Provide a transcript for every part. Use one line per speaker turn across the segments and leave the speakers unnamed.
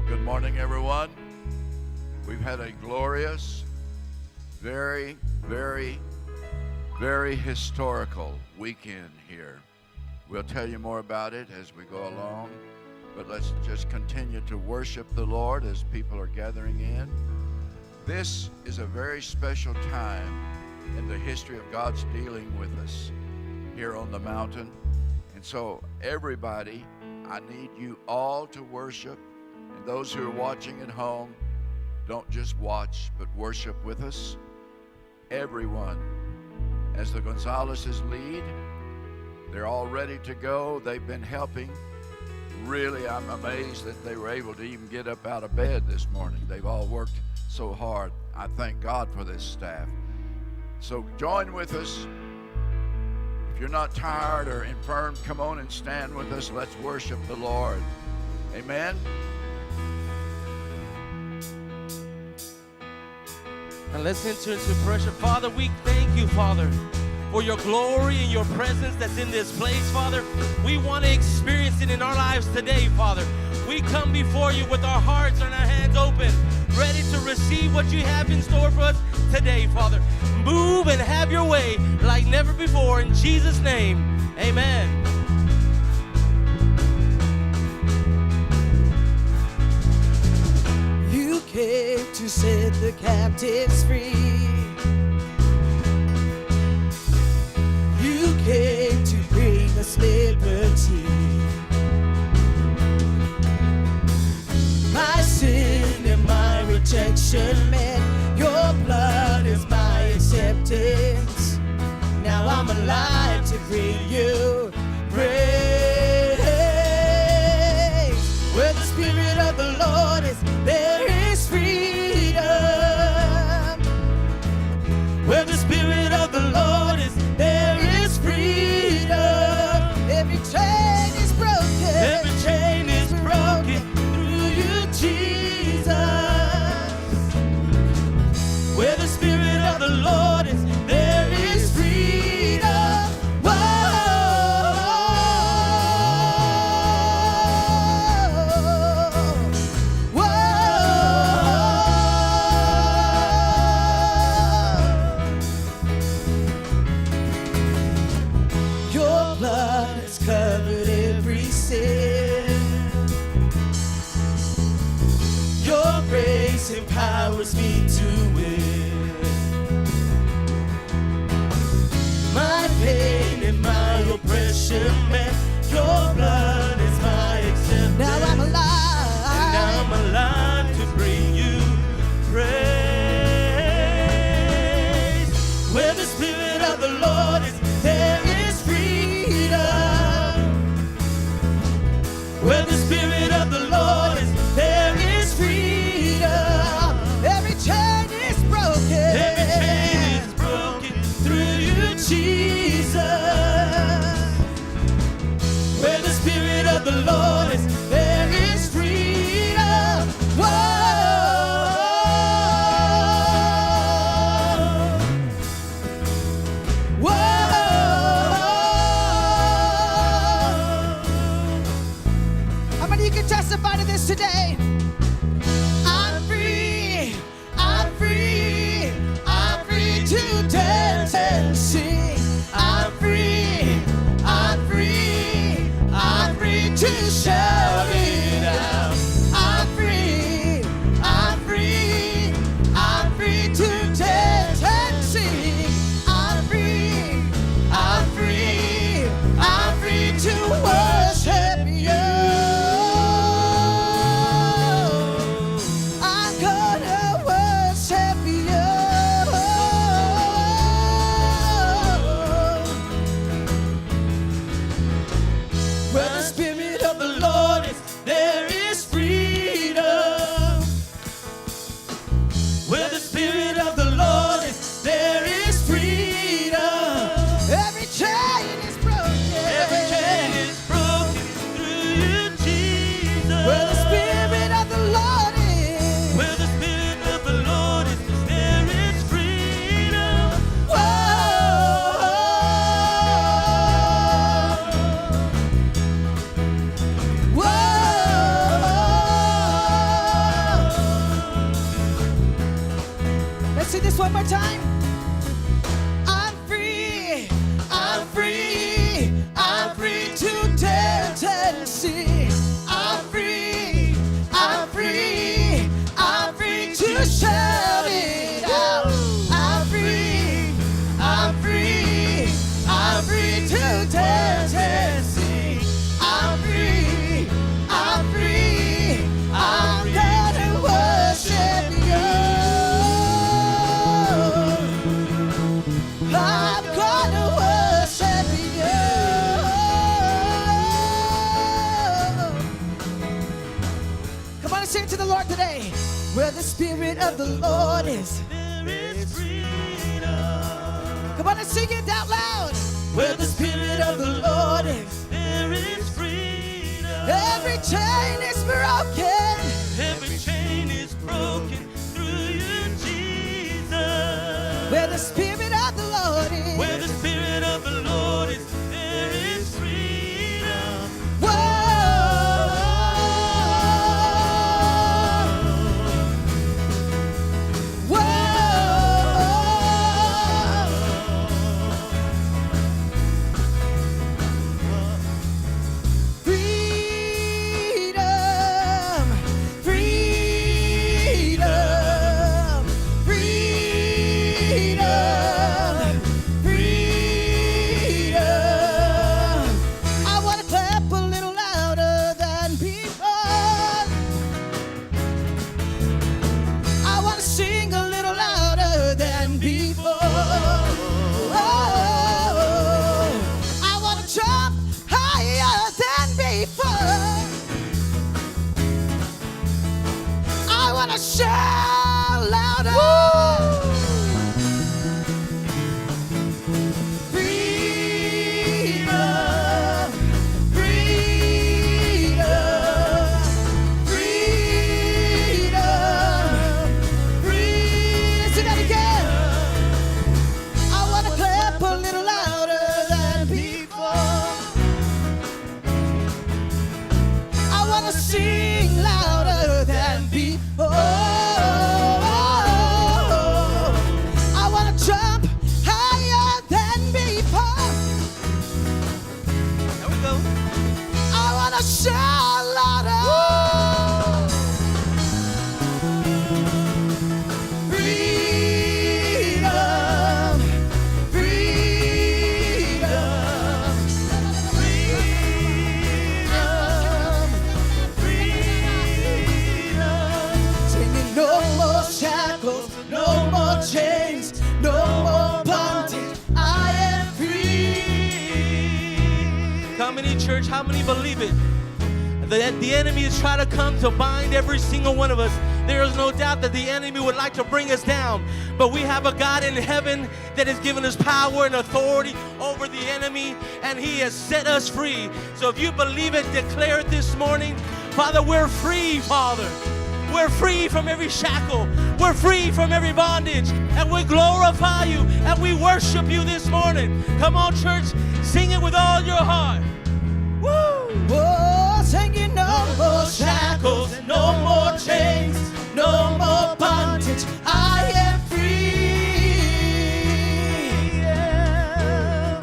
Good morning, everyone. We've had a glorious, very, very, very historical weekend here. We'll tell you more about it as we go along, but let's just continue to worship the Lord as people are gathering in. This is a very special time in the history of God's dealing with us here on the mountain. And so everybody, I need you all to worship. And those who are watching at home, don't just watch, but worship with us. Everyone, as the Gonzaleses lead, they're all ready to go. They've been helping. Really, I'm amazed that they were able to even get up out of bed this morning. They've all worked so hard. I thank God for this staff. So join with us. If you're not tired or infirm, come on and stand with us. Let's worship the Lord. Amen.
And let's enter into prayer. Father, we thank you, Father, for your glory and your presence that's in this place, Father. We want to experience it in our lives today, Father. We come before you with our hearts and our hands open, ready to receive what you have in store for us today, Father. Move and have your way like never before. In Jesus' name, amen.
You came to set the captives free. You came to bring us liberty. My sin and my rejection meant your blood is my acceptance. Now I'm alive to bring you praise. Where the Spirit of the Lord is, there is freedom. Where the Spirit of the Lord is, there is freedom. Every chain is broken. Every chain is broken through you, Jesus. Where the Spirit of the Lord is, there is freedom. Your blood has covered every sin. Your grace empowers me to win. My pain and my oppression meant your blood is my acceptance. Now I'm alive. And now I'm alive to bring you praise. Where the Spirit of the Lord is, there is freedom. Where the Spirit of the Lord is, there is freedom. Every chain is broken. Every chain is broken through you, Jesus. Where the Spirit of the Lord is, there is freedom. Whoa. How many of you can testify to this today? I'm free, I'm free, I'm free to dance and sing. I'm free, I'm free, I'm free to shout it out. I'm free, I'm free, I'm free to dance and sing. I'm free, I'm free, I'm free to worship you. I'm gonna worship you. to the Lord today. Where the Spirit of the Lord is,
there is freedom.
come on and sing it out loud. Where the Spirit of the Lord is,
There is freedom.
every chain is broken.
Every chain is broken through you, Jesus.
Where the Spirit of the Lord is,
Where the Spirit of the Lord is, there is freedom.
Shout louder. Freedom, freedom, freedom, freedom. Say that again. I want to clap a little louder than before. I want to sing louder than before. Shout louder. Freedom, freedom, freedom, freedom. Singing no more shackles, no more chains, no more bondage. I am free.
How many, church, how many believe it? The enemy is trying to come to bind every single one of us. There is no doubt that the enemy would like to bring us down. But we have a God in heaven that has given us power and authority over the enemy, and He has set us free. So if you believe it, declare it this morning. Father, we're free, Father. We're free from every shackle. We're free from every bondage. And we glorify you and we worship you this morning. Come on, church, sing it with all your heart. Woo!
Whoa, singing no more shackles, no more chains, no more bondage. I am free. Yeah.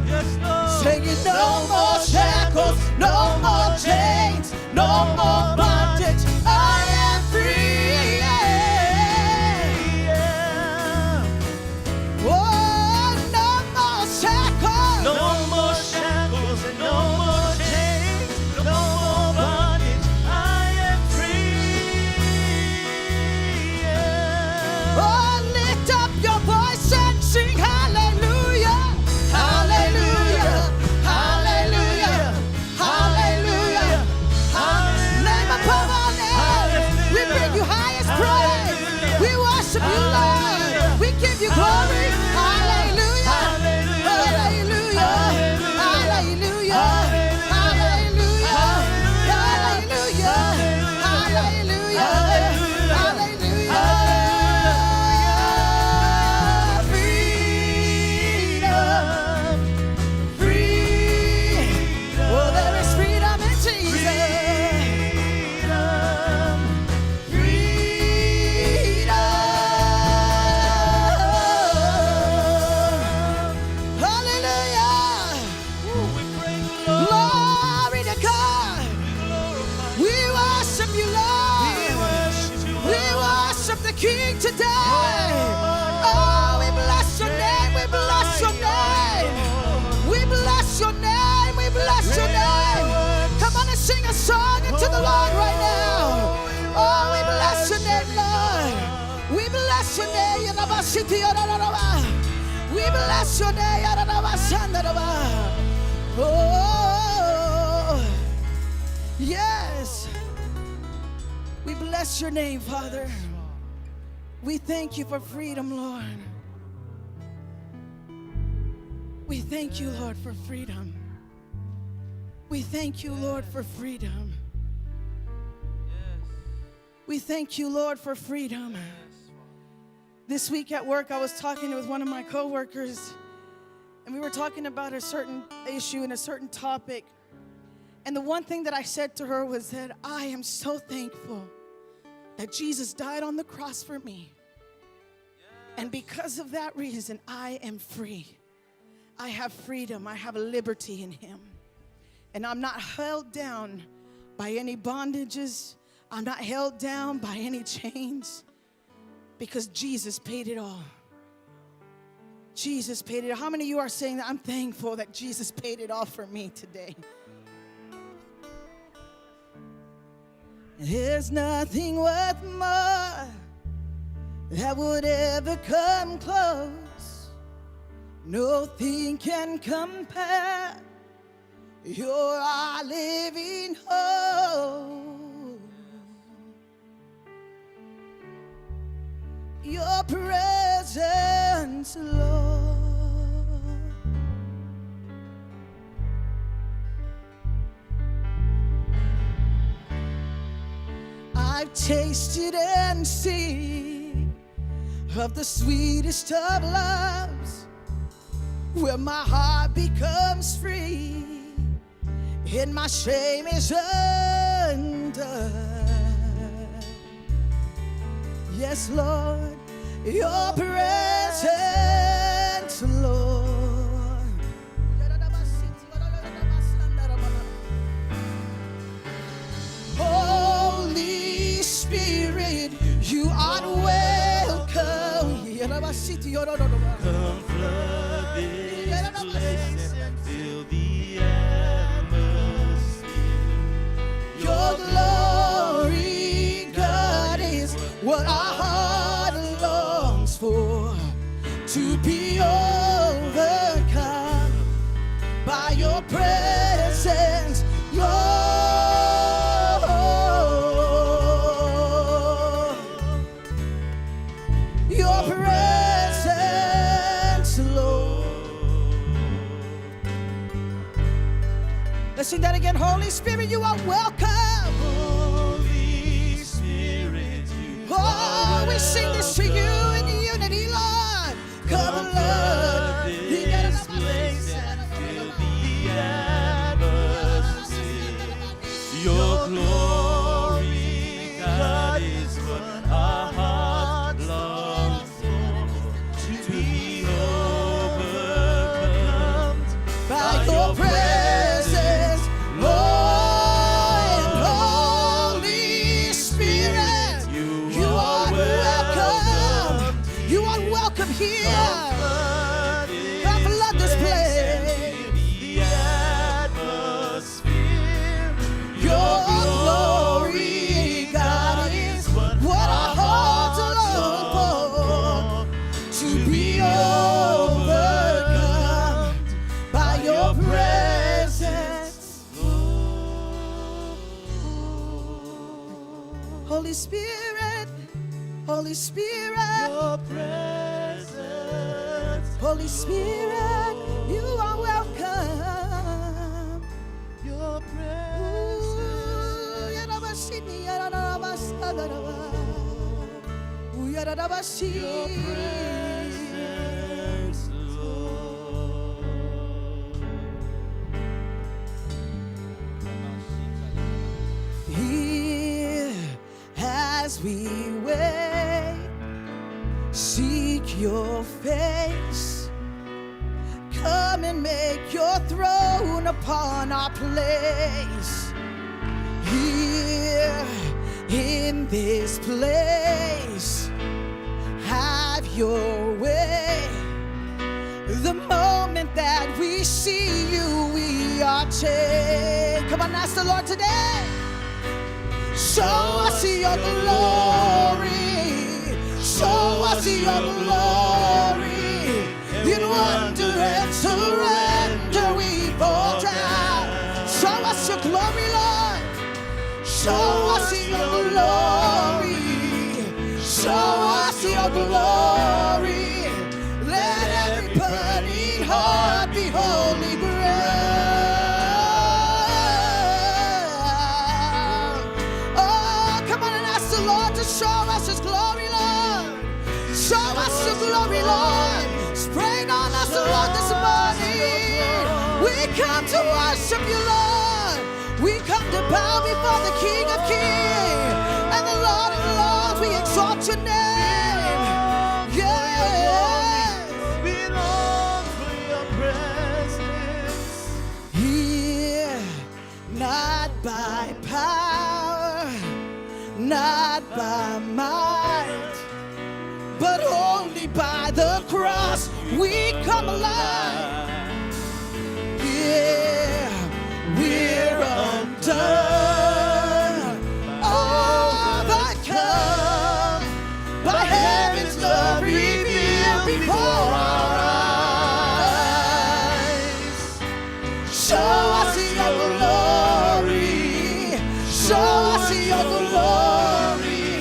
Yes, Lord.
Singing no more shackles, no more chains, no more bondage. I am free. Yeah. Whoa, no more shackles.
No more shackles and no more chains, no more bondage. I am free. Yeah.
Oh, lift up your voice and sing hallelujah, hallelujah, hallelujah, hallelujah, hallelujah. Name above all names, we bring you highest praise. We worship you, Lord. We give you glory. Hallelujah, hallelujah, hallelujah, hallelujah, hallelujah, hallelujah, hallelujah. Freedom, free. Oh, there is freedom in Jesus. Hallelujah. Glory to God. We worship you, Lord. We worship the King today. Oh, we bless your name. We bless your name. We bless your name. We bless your name. Come on and sing a song unto the Lord right now. Oh, we bless your name, Lord. We bless your name. We bless your name. Oh, yes. We bless your name, Father. We thank you for freedom, Lord. We thank you, Lord, for freedom. We thank you, Lord, for freedom. We thank you, Lord, for freedom. This week at work, I was talking with one of my coworkers, and we were talking about a certain issue and a certain topic. And the one thing that I said to her was that I am so thankful that Jesus died on the cross for me. And because of that reason, I am free. I have freedom. I have liberty in him. And I'm not held down by any bondages. I'm not held down by any chains, because Jesus paid it all. Jesus paid it all. How many of you are saying that? I'm thankful that Jesus paid it all for me today. There's nothing worth more that would ever come close. Nothing can compare. You're our living hope. Your presence, Lord. I've tasted and seen of the sweetest of loves, where my heart becomes free and my shame is undone. Yes, Lord, your presence, Lord. Holy Spirit, you are welcome.
Come flood this place and fill the atmosphere.
Your glory, God, is what our heart longs for, to be overcome by your presence, Lord. Your presence, Lord. Let's sing that again. Holy Spirit, you are welcome.
Holy Spirit, you
Oh, we sing this to you in unity, Lord. Come, Lord.
this place and fill the atmosphere. Your glory, God, is what our heart longs for, to be overcome
By your presence, Lord. Holy Spirit, you are welcome. You are welcome here. Come flood this place.
the atmosphere.
Your glory, God, is what our hearts long for, to be overcome by your presence. Holy Spirit, Holy Spirit,
Your presence,
Holy Spirit, you are welcome.
your presence, Lord.
Here as we wait, seek your face. Come and make your throne upon our place. Here in this place, have your way. The moment that we see you, we are changed. Come on, ask the Lord today. Show us your glory. Show us your glory. In wonder and surrender we fall down. Show us your glory, Lord. Show us your glory. your glory. Let every burning heart be holy ground. Oh, come on and ask the Lord to show us His glory, Lord. Show us your glory, Lord. Spread on us, Lord, this morning. We come to worship you, Lord. We come to bow before the King of Kings and the Lord of Lords. We exalt your name. Yes.
We long for your presence.
Here, not by power, not by might, but only by the cross we come alive. Yeah, we're undone, overcome by heaven's love revealed before our eyes. Show us your glory, show us your glory,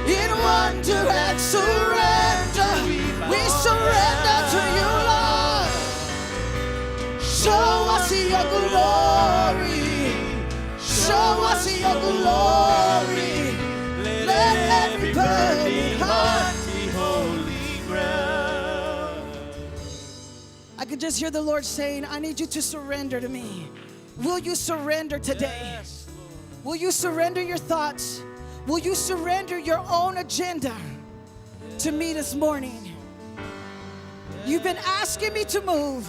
in wonder and surrender. We surrender to you, Lord. Show us your glory. Show us your glory. Let every burning heart
be holy ground.
I could just hear the Lord saying, I need you to surrender to me. Will you surrender today? Will you surrender your thoughts? Will you surrender your own agenda to me this morning? You've been asking me to move.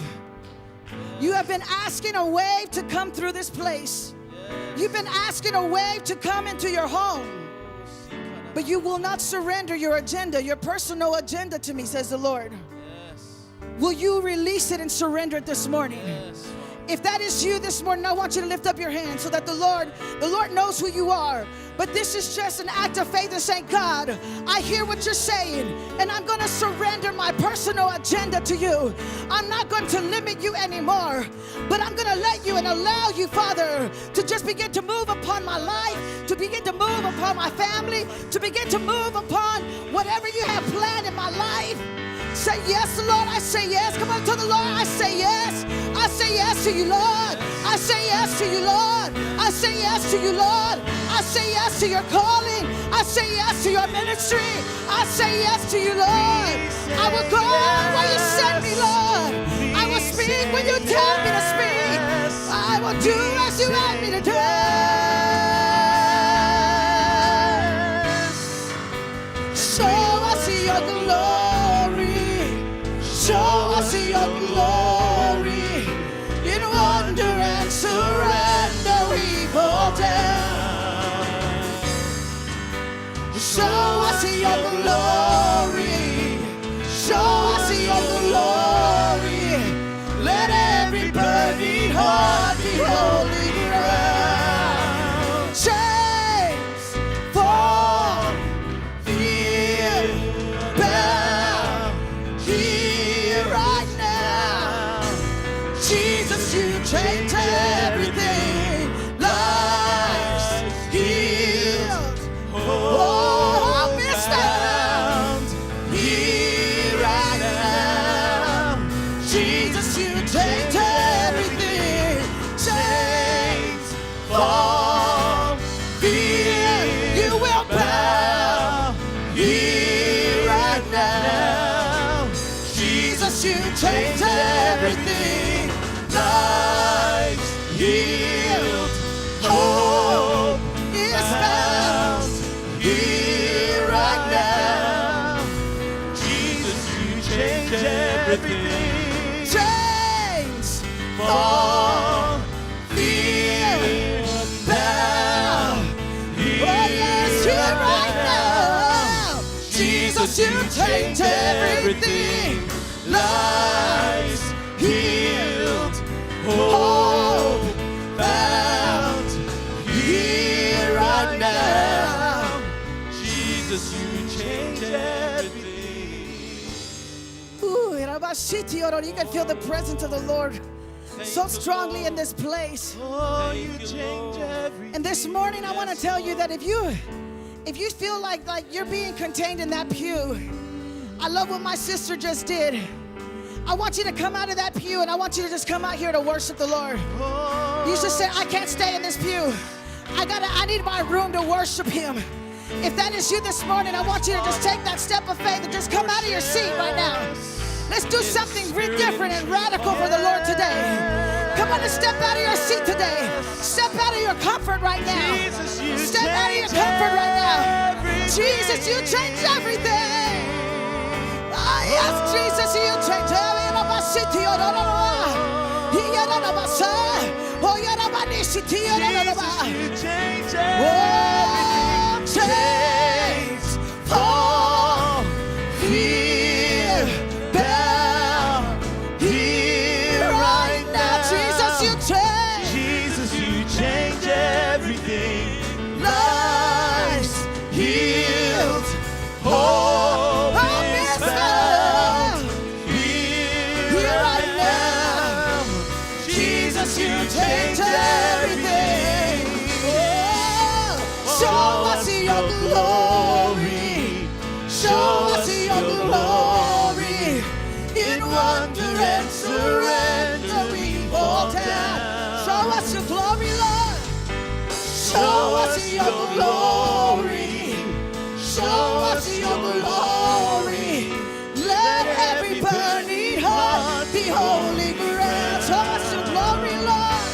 You have been asking a wave to come through this place. You've been asking a wave to come into your home. But you will not surrender your agenda, your personal agenda to me, says the Lord. Will you release it and surrender it this morning? If that is you this morning, I want you to lift up your hand so that the Lord knows who you are. But this is just an act of faith and saying, God, I hear what you're saying, and I'm going to surrender my personal agenda to you. I'm not going to limit you anymore, but I'm going to let you and allow you, Father, to just begin to move upon my life, to begin to move upon my family, to begin to move upon whatever you have planned in my life. Say yes, Lord. I say yes. Come on, to the Lord. I say yes. I say yes to you, Lord. I say yes to you, Lord. I say yes to you, Lord. I say yes to your calling. I say yes to your ministry. I say yes to you, Lord. I will go where you send me, Lord. I will speak when you tell me to speak. I will do as you want me to do. Show us your glory. Show us your glory. In wonder and surrender we fall down. Show us your glory. Show us your glory. Let every burning heart be holy ground. Chains fall, fear bound. Here right now, Jesus, you change everything. Lives healed. Oh, I'll be found here right now. Jesus, you change everything. Chains fall, fear you will bow here right now. Jesus, you change everything. Lives healed. Hope is found here right now.
Jesus, you change everything.
Chains fall, fear bow. Oh yes, here right now. Jesus, you change everything. Lives healed, hope found here right now.
Jesus, you change everything.
Ooh, Rabashiti, Oro, you can feel the presence of the Lord so strongly in this place.
Oh, you change everything.
And this morning, I want to tell you that if you feel like you're being contained in that pew, I love what my sister just did. I want you to come out of that pew and I want you to just come out here to worship the Lord. You just say, I can't stay in this pew. I need my room to worship Him. If that is you this morning, I want you to just take that step of faith and just come out of your seat right now. Let's do something different and radical for the Lord today. Come on and step out of your seat today. Step out of your comfort right now. Step out of your comfort right now. Jesus, you change everything. Ah, yes, Jesus, you change everything. Oh, chains fall, fear bow here right now. Jesus, you change.
Jesus, you change everything.
Lives
Healed, hope is found here right now. Jesus, you change everything.
Show us your glory. Show us your glory. In wonder and surrender we fall down. Show us your glory, Lord. Show us your glory. Show us your glory. Let every burning heart be holy ground. Show us your glory, Lord.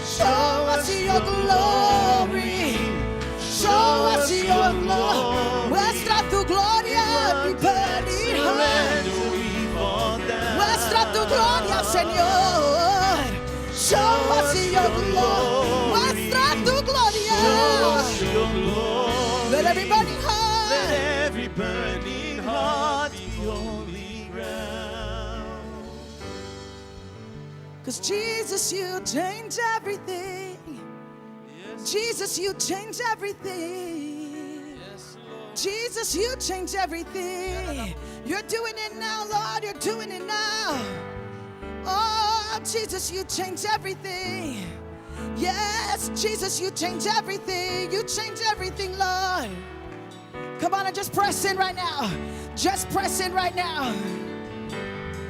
Show us your glory. Show us your glory. Muestra tu gloria, mi burning heart. Muestra tu gloria, Señor. Show us your glory. Muestra tu gloria. Let every burning heart.
Let every burning heart be holy ground.
Cause Jesus, you change everything. Jesus, you change everything. Jesus, you change everything. You're doing it now, Lord. You're doing it now. Oh, Jesus, you change everything. Yes, Jesus, you change everything. You change everything, Lord. Come on and just press in right now. Just press in right now.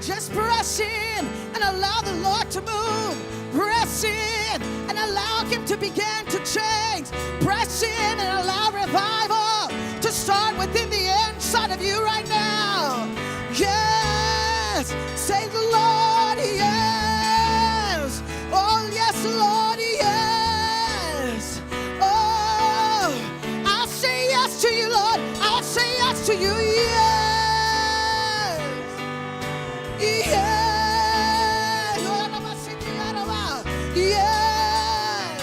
Just press in and allow the Lord to move. Press in and allow Him to begin to change. Press in and allow revival to start within the inside of you right now. Yes, say the Lord, yes. Oh, yes, Lord, yes. Oh, I'll say yes to you, Lord. I'll say yes to you, yes. Yes. Yes.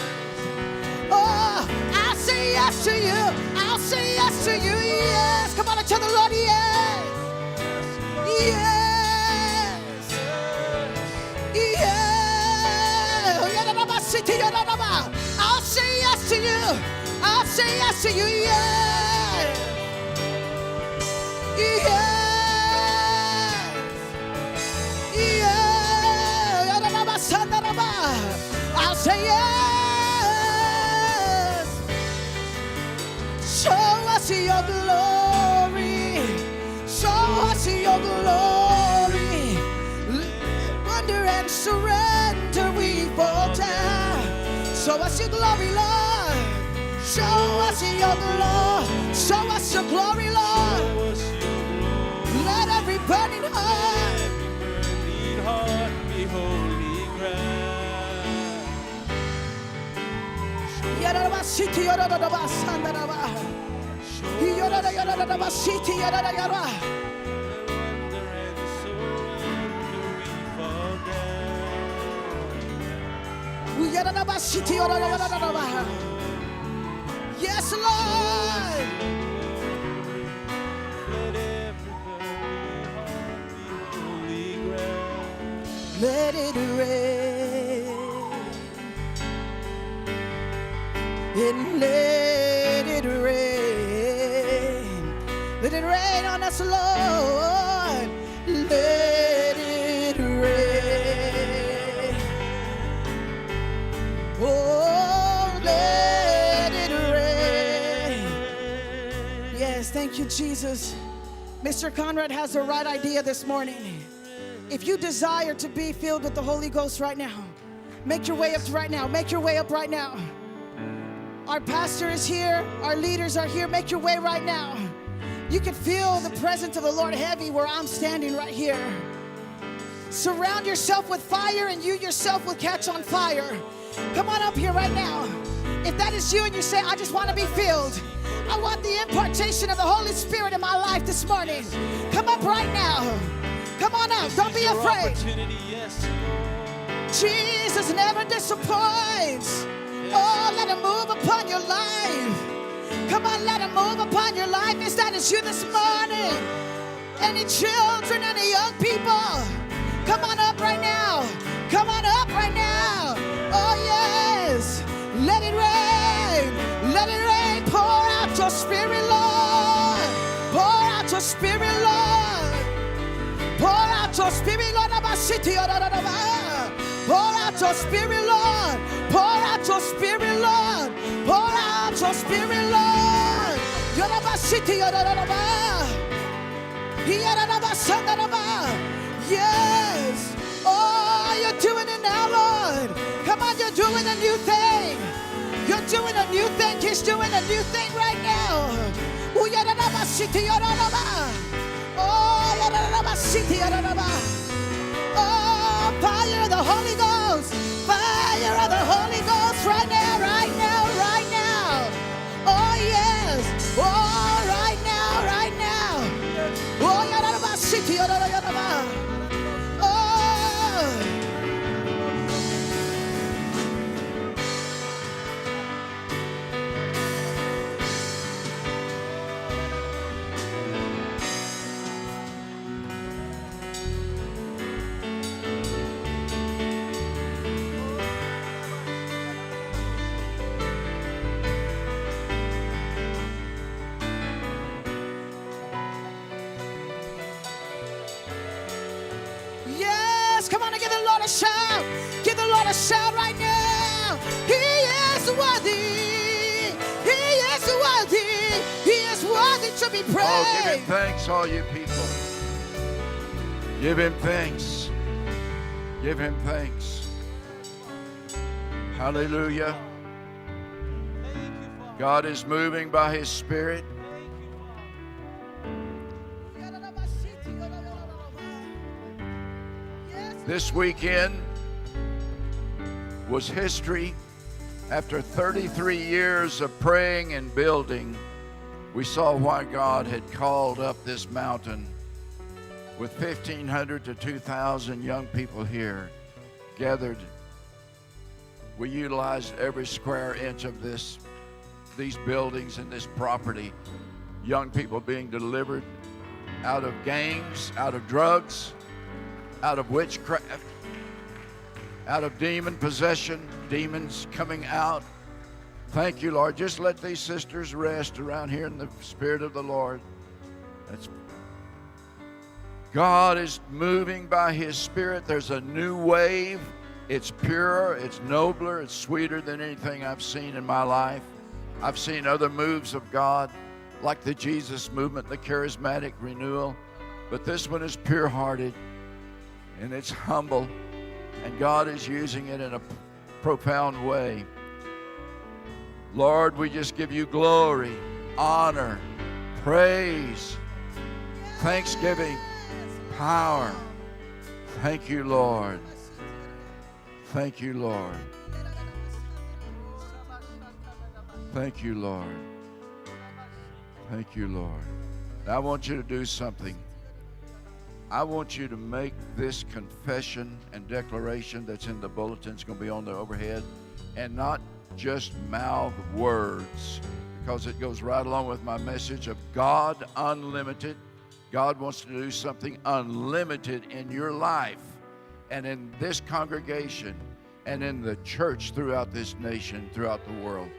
Oh, I'll say yes to you. I'll say yes to you. Yes. Come on and tell the Lord, yes. Yes. Yes. I'll say yes to you. I'll say yes to you. Yes. Yes. I'll say yes. Show us your glory. Show us your glory. Wonder and surrender we fall down. Show us your glory, Lord. Show us your glory. Show us your glory, Lord. Let every burning heart
be holy ground.
City, yes, Lord. Let it rain. And let it rain. Let it rain on us, Lord. Let it rain. Oh, let it rain. Yes, thank you, Jesus. Mr. Conrad has the right idea this morning. If you desire to be filled with the Holy Ghost right now, make your way up right now. Make your way up right now. Our pastor is here. Our leaders are here. Make your way right now. You can feel the presence of the Lord heavy where I'm standing right here. Surround yourself with fire, and you yourself will catch on fire. Come on up here right now. If that is you and you say, I just want to be filled, I want the impartation of the Holy Spirit in my life this morning, come up right now. Come on up. Don't be afraid.
Yes.
Jesus never disappoints. Oh, let him move upon your life. Come on, let him move upon your life. If that is you this morning, any children, any young people, come on up right now. Come on up right now. Oh, yes. Let it rain. Let it rain. Pour out your spirit, Lord. Pour out your spirit, Lord. Pour out your spirit, Lord. Pour out your spirit, Lord. Pour out your spirit, Lord. Pour out your spirit, Lord. Yes. Oh, you're doing it now, Lord. Come on, you're doing a new thing. You're doing a new thing. He's doing a new thing right now. Oh, fire of the Holy Ghost. Fire of the Holy Ghost right now, right now, right now. Oh, yes. Oh, right now, right now. Oh, yes, come on and give the Lord a shout. Give the Lord a shout right now. He is worthy. He is worthy. He is worthy to be praised.
Oh, give him thanks, all you people. Give him thanks. Give him thanks. Hallelujah. God is moving by his Spirit. This weekend was history. After 33 years of praying and building, we saw why God had called up this mountain with 1,500 to 2,000 young people here gathered. We utilized every square inch of these buildings and this property. Young people being delivered out of gangs, out of drugs, out of witchcraft, out of demon possession, demons coming out. Thank you, Lord. Just let these sisters rest around here in the Spirit of the Lord. God is moving by his Spirit. There's a new wave. It's purer, it's nobler, it's sweeter than anything I've seen in my life. I've seen other moves of God, like the Jesus movement, the charismatic renewal. But this one is pure-hearted, and it's humble, and God is using it in a profound way. Lord, we just give you glory, honor, praise, thanksgiving, power. Thank you, Lord. Thank you, Lord. Thank you, Lord. Thank you, Lord. Now, I want you to do something. I want you to make this confession and declaration that's in the bulletin. It's going to be on the overhead, and not just mouth words, because it goes right along with my message of God unlimited. God wants to do something unlimited in your life and in this congregation and in the church throughout this nation, throughout the world.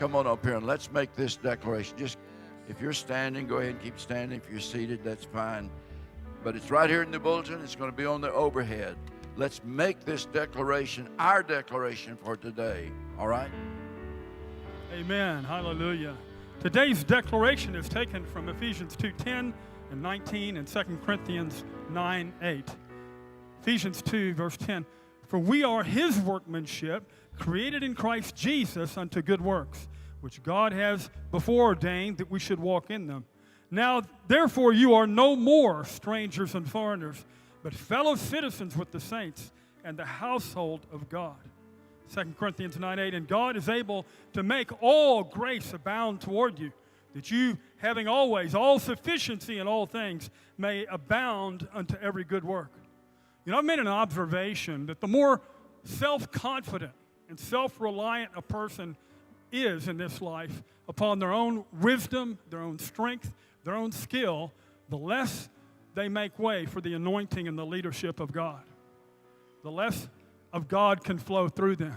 Come on up here and let's make this declaration. Just, if you're standing, go ahead and keep standing. If you're seated, that's fine. But it's right here in the bulletin. It's going to be on the overhead. Let's make this declaration our declaration for today. All right?
Amen. Hallelujah. Today's declaration is taken from Ephesians 2:10. and 19, and 2 Corinthians 9, 8. Ephesians 2, verse 10. For we are his workmanship, created in Christ Jesus unto good works, which God has before ordained that we should walk in them. Now, therefore, you are no more strangers and foreigners, but fellow citizens with the saints and the household of God. 2 Corinthians 9, 8. And God is able to make all grace abound toward you, that you, having always all sufficiency in all things, may abound unto every good work. You know, I've made an observation that the more self-confident and self-reliant a person is in this life upon their own wisdom, their own strength, their own skill, the less they make way for the anointing and the leadership of God. The less of God can flow through them.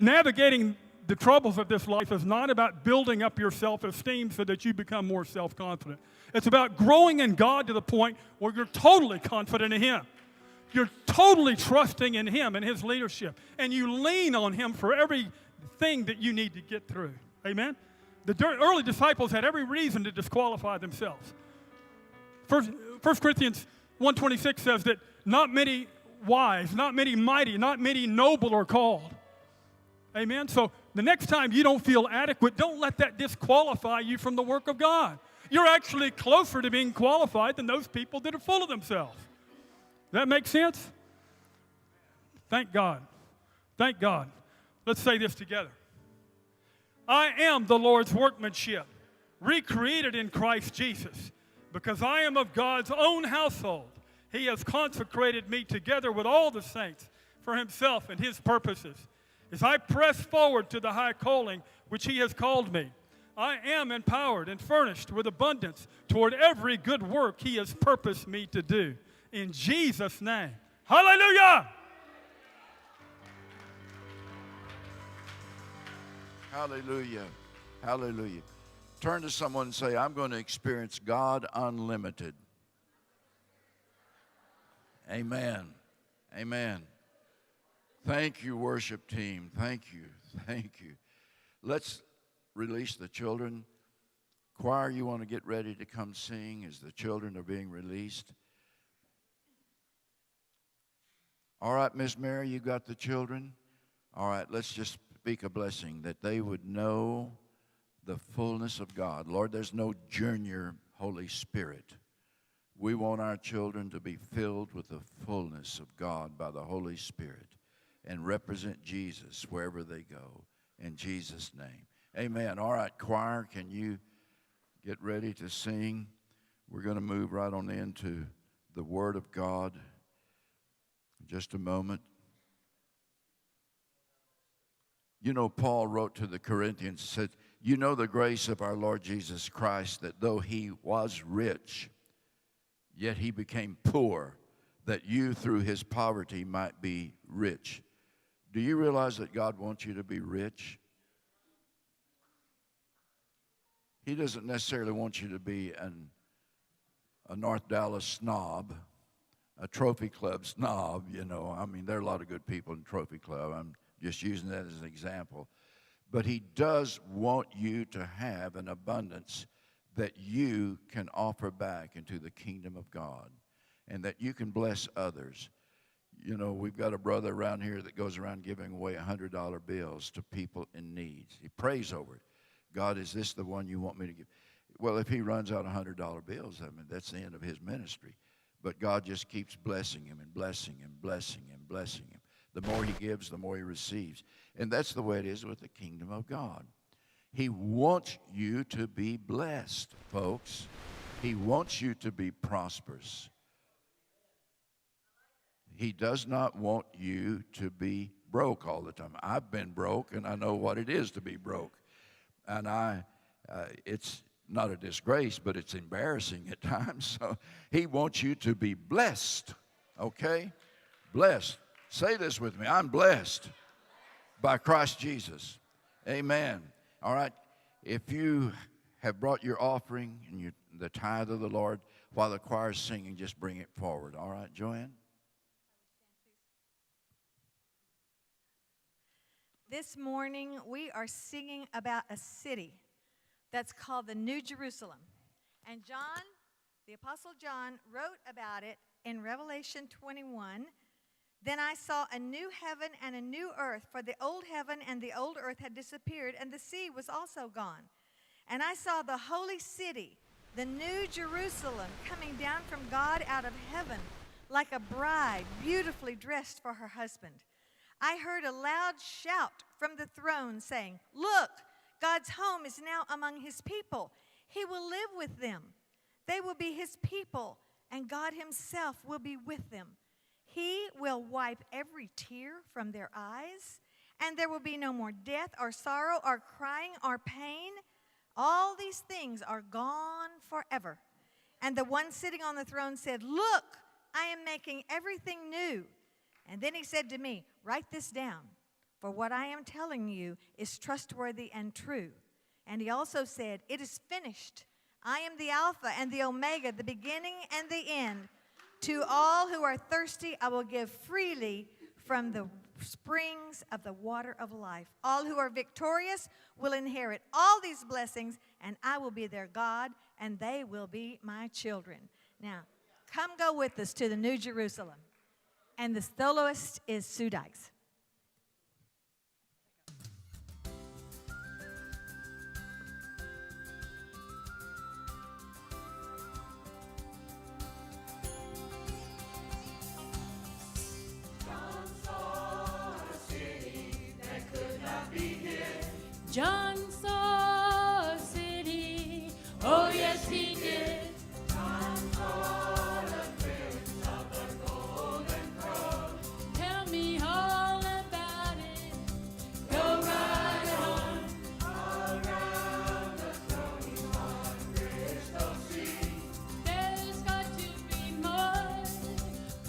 Navigating the troubles of this life is not about building up your self-esteem so that you become more self-confident. It's about growing in God to the point where you're totally confident in Him. You're totally trusting in Him and His leadership. And you lean on Him for everything that you need to get through. Amen? The early disciples had every reason to disqualify themselves. 1 Corinthians 1:26 says that not many wise, not many mighty, not many noble are called. Amen? So the next time you don't feel adequate, don't let that disqualify you from the work of God. You're actually closer to being qualified than those people that are full of themselves. Does that make sense? Thank God. Thank God. Let's say this together. I am the Lord's workmanship, recreated in Christ Jesus. Because I am of God's own household, He has consecrated me together with all the saints for Himself and His purposes. As I press forward to the high calling which He has called me, I am empowered and furnished with abundance toward every good work He has purposed me to do. In Jesus' name. Hallelujah!
Hallelujah. Hallelujah. Turn to someone and say, I'm going to experience God unlimited. Amen. Amen. Thank you, worship team. Thank you. Thank you. Let's release the children. Choir, you want to get ready to come sing as the children are being released? All right, Miss Mary, you got the children? All right, let's just speak a blessing that they would know the fullness of God. Lord, there's no junior Holy Spirit. We want our children to be filled with the fullness of God by the Holy Spirit and represent Jesus wherever they go. In Jesus' name. Amen. All right, choir, can you get ready to sing? We're going to move right on into the Word of God in just a moment. You know, Paul wrote to the Corinthians, said, you know the grace of our Lord Jesus Christ, that though He was rich, yet He became poor, that you through His poverty might be rich. Do you realize that God wants you to be rich? He doesn't necessarily want you to be a North Dallas snob, a Trophy Club snob, you know. I mean, there are a lot of good people in Trophy Club. I'm just using that as an example. But He does want you to have an abundance that you can offer back into the kingdom of God and that you can bless others. You know, we've got a brother around here that goes around giving away $100 bills to people in need. He prays over it. God, is this the one you want me to give? Well, if he runs out of $100 bills, I mean, that's the end of his ministry. But God just keeps blessing him and blessing him, blessing him, blessing him. The more he gives, the more he receives. And that's the way it is with the kingdom of God. He wants you to be blessed, folks. He wants you to be prosperous. He does not want you to be broke all the time. I've been broke, and I know what it is to be broke. And it's not a disgrace, but it's embarrassing at times. So he wants you to be blessed, okay? Blessed. Say this with me. I'm blessed by Christ Jesus. Amen. All right. If you have brought your offering and the tithe of the Lord while the choir is singing, just bring it forward. All right, Joanne?
This morning, we are singing about a city that's called the New Jerusalem. And John The Apostle John wrote about it in Revelation 21. Then I saw a new heaven and a new earth, for the old heaven and the old earth had disappeared, and the sea was also gone. And I saw the holy city, the new Jerusalem, coming down from God out of heaven, like a bride beautifully dressed for her husband. I heard a loud shout from the throne saying, "Look, God's home is now among his people. He will live with them. They will be his people, and God himself will be with them. He will wipe every tear from their eyes, and there will be no more death or sorrow or crying or pain. All these things are gone forever." And the one sitting on the throne said, "Look, I am making everything new." And then he said to me, "Write this down, for what I am telling you is trustworthy and true." And he also said, "It is finished. I am the Alpha and the Omega, the beginning and the end. To all who are thirsty, I will give freely from the springs of the water of life. All who are victorious will inherit all these blessings, and I will be their God, and they will be my children." Now, come go with us to the New Jerusalem. And the soloist is Sue Dykes.
John saw a city, oh yes he did. John saw the prince of the golden throne. Tell me all about it, go right on. Around the throne on crystal sea. There's got to be more,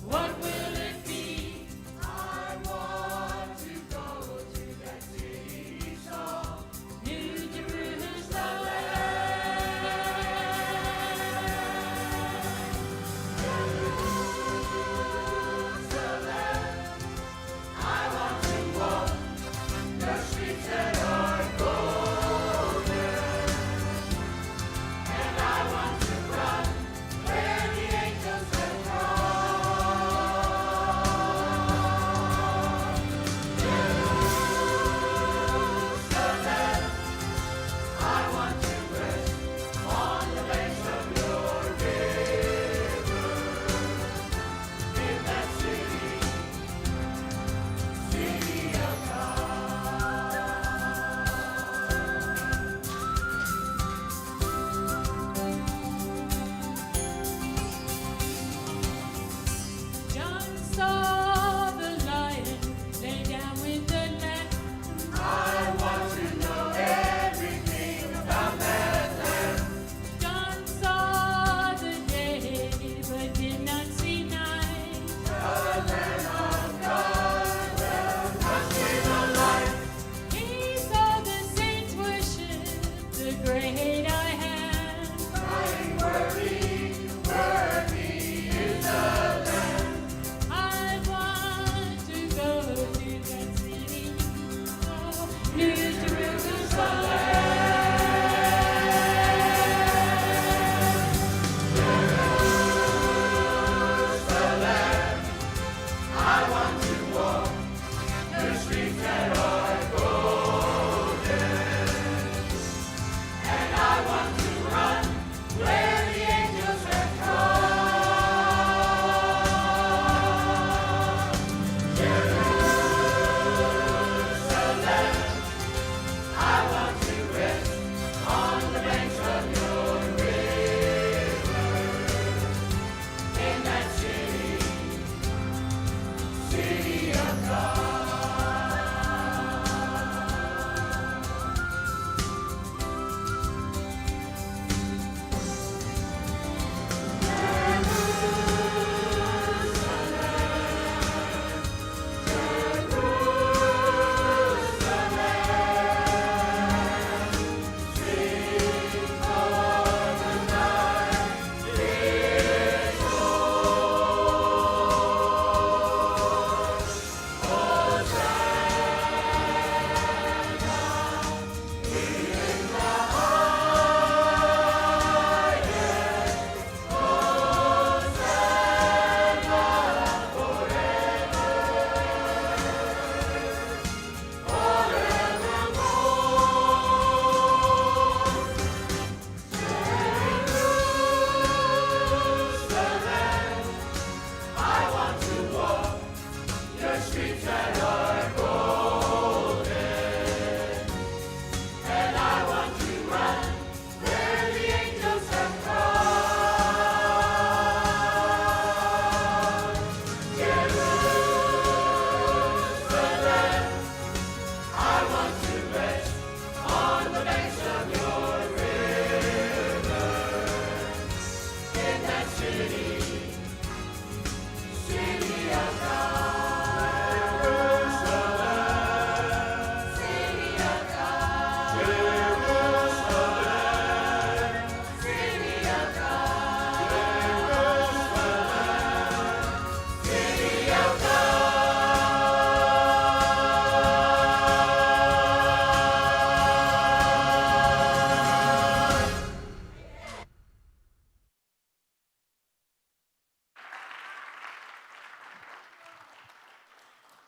what will it be? I want to go to that city he saw.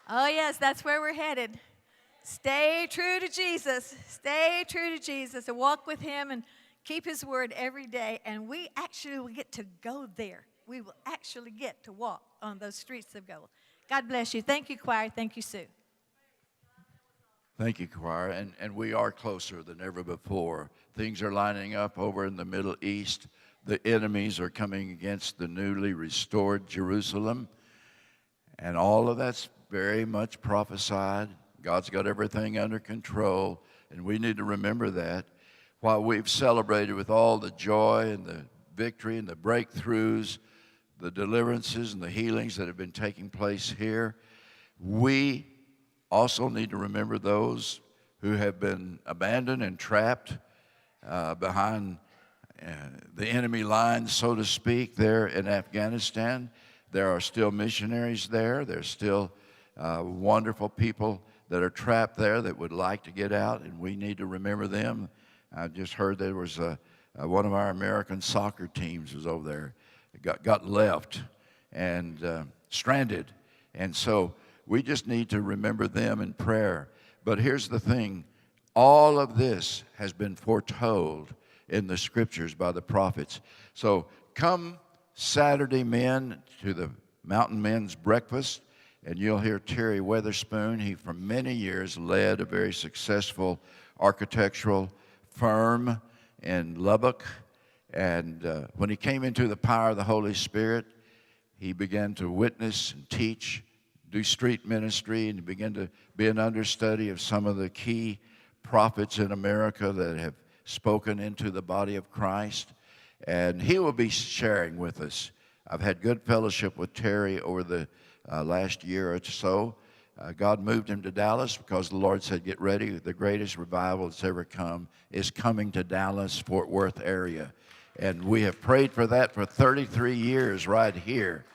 Oh, yes, that's where we're headed. Stay true to Jesus. Stay true to Jesus and walk with him and keep his word every day. And we actually will get to go there. We will actually get to walk on those streets of gold. God bless you. Thank you, choir. Thank you, Sue.
Thank you, choir. And we are closer than ever before. Things are lining up over in the Middle East. The enemies are coming against the newly restored Jerusalem. And all of that's very much prophesied. God's got everything under control. And we need to remember that. While we've celebrated with all the joy and the victory and the breakthroughs, the deliverances and the healings that have been taking place here, we also need to remember those who have been abandoned and trapped behind the enemy lines, so to speak, there in Afghanistan. There are still missionaries there. There's still wonderful people that are trapped there that would like to get out, and we need to remember them. I just heard there was one of our American soccer teams was over there, got left and stranded. And so we just need to remember them in prayer. But here's the thing. All of this has been foretold in the scriptures by the prophets. So come Saturday, men, to the Mountain Men's Breakfast, and you'll hear Terry Weatherspoon. He, for many years, led a very successful architectural firm in Lubbock. And when he came into the power of the Holy Spirit, he began to witness and teach, do street ministry, and he began to be an understudy of some of the key prophets in America that have spoken into the body of Christ. And he will be sharing with us. I've had good fellowship with Terry over the last year or so. God moved him to Dallas because the Lord said, get ready. The greatest revival that's ever come is coming to Dallas, Fort Worth area. And we have prayed for that for 33 years right here.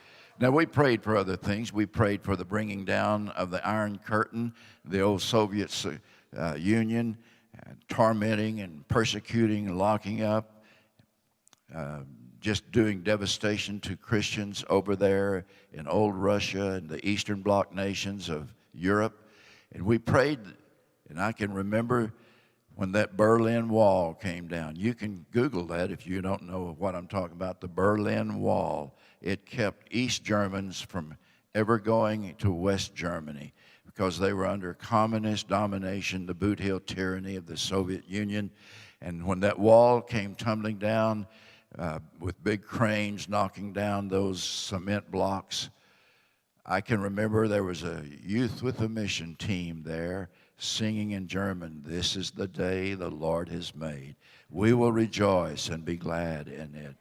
Now, we prayed for other things. We prayed for the bringing down of the Iron Curtain, the old Soviet Union, tormenting and persecuting and locking up, just doing devastation to Christians over there in old Russia and the Eastern Bloc nations of Europe. And we prayed, and I can remember when that Berlin Wall came down. You can Google that if you don't know what I'm talking about, the Berlin Wall. It kept East Germans from ever going to West Germany because they were under communist domination, the boot heel tyranny of the Soviet Union. And when that wall came tumbling down with big cranes knocking down those cement blocks, I can remember there was a Youth with a Mission team there singing in German, "This is the day the Lord has made. We will rejoice and be glad in it."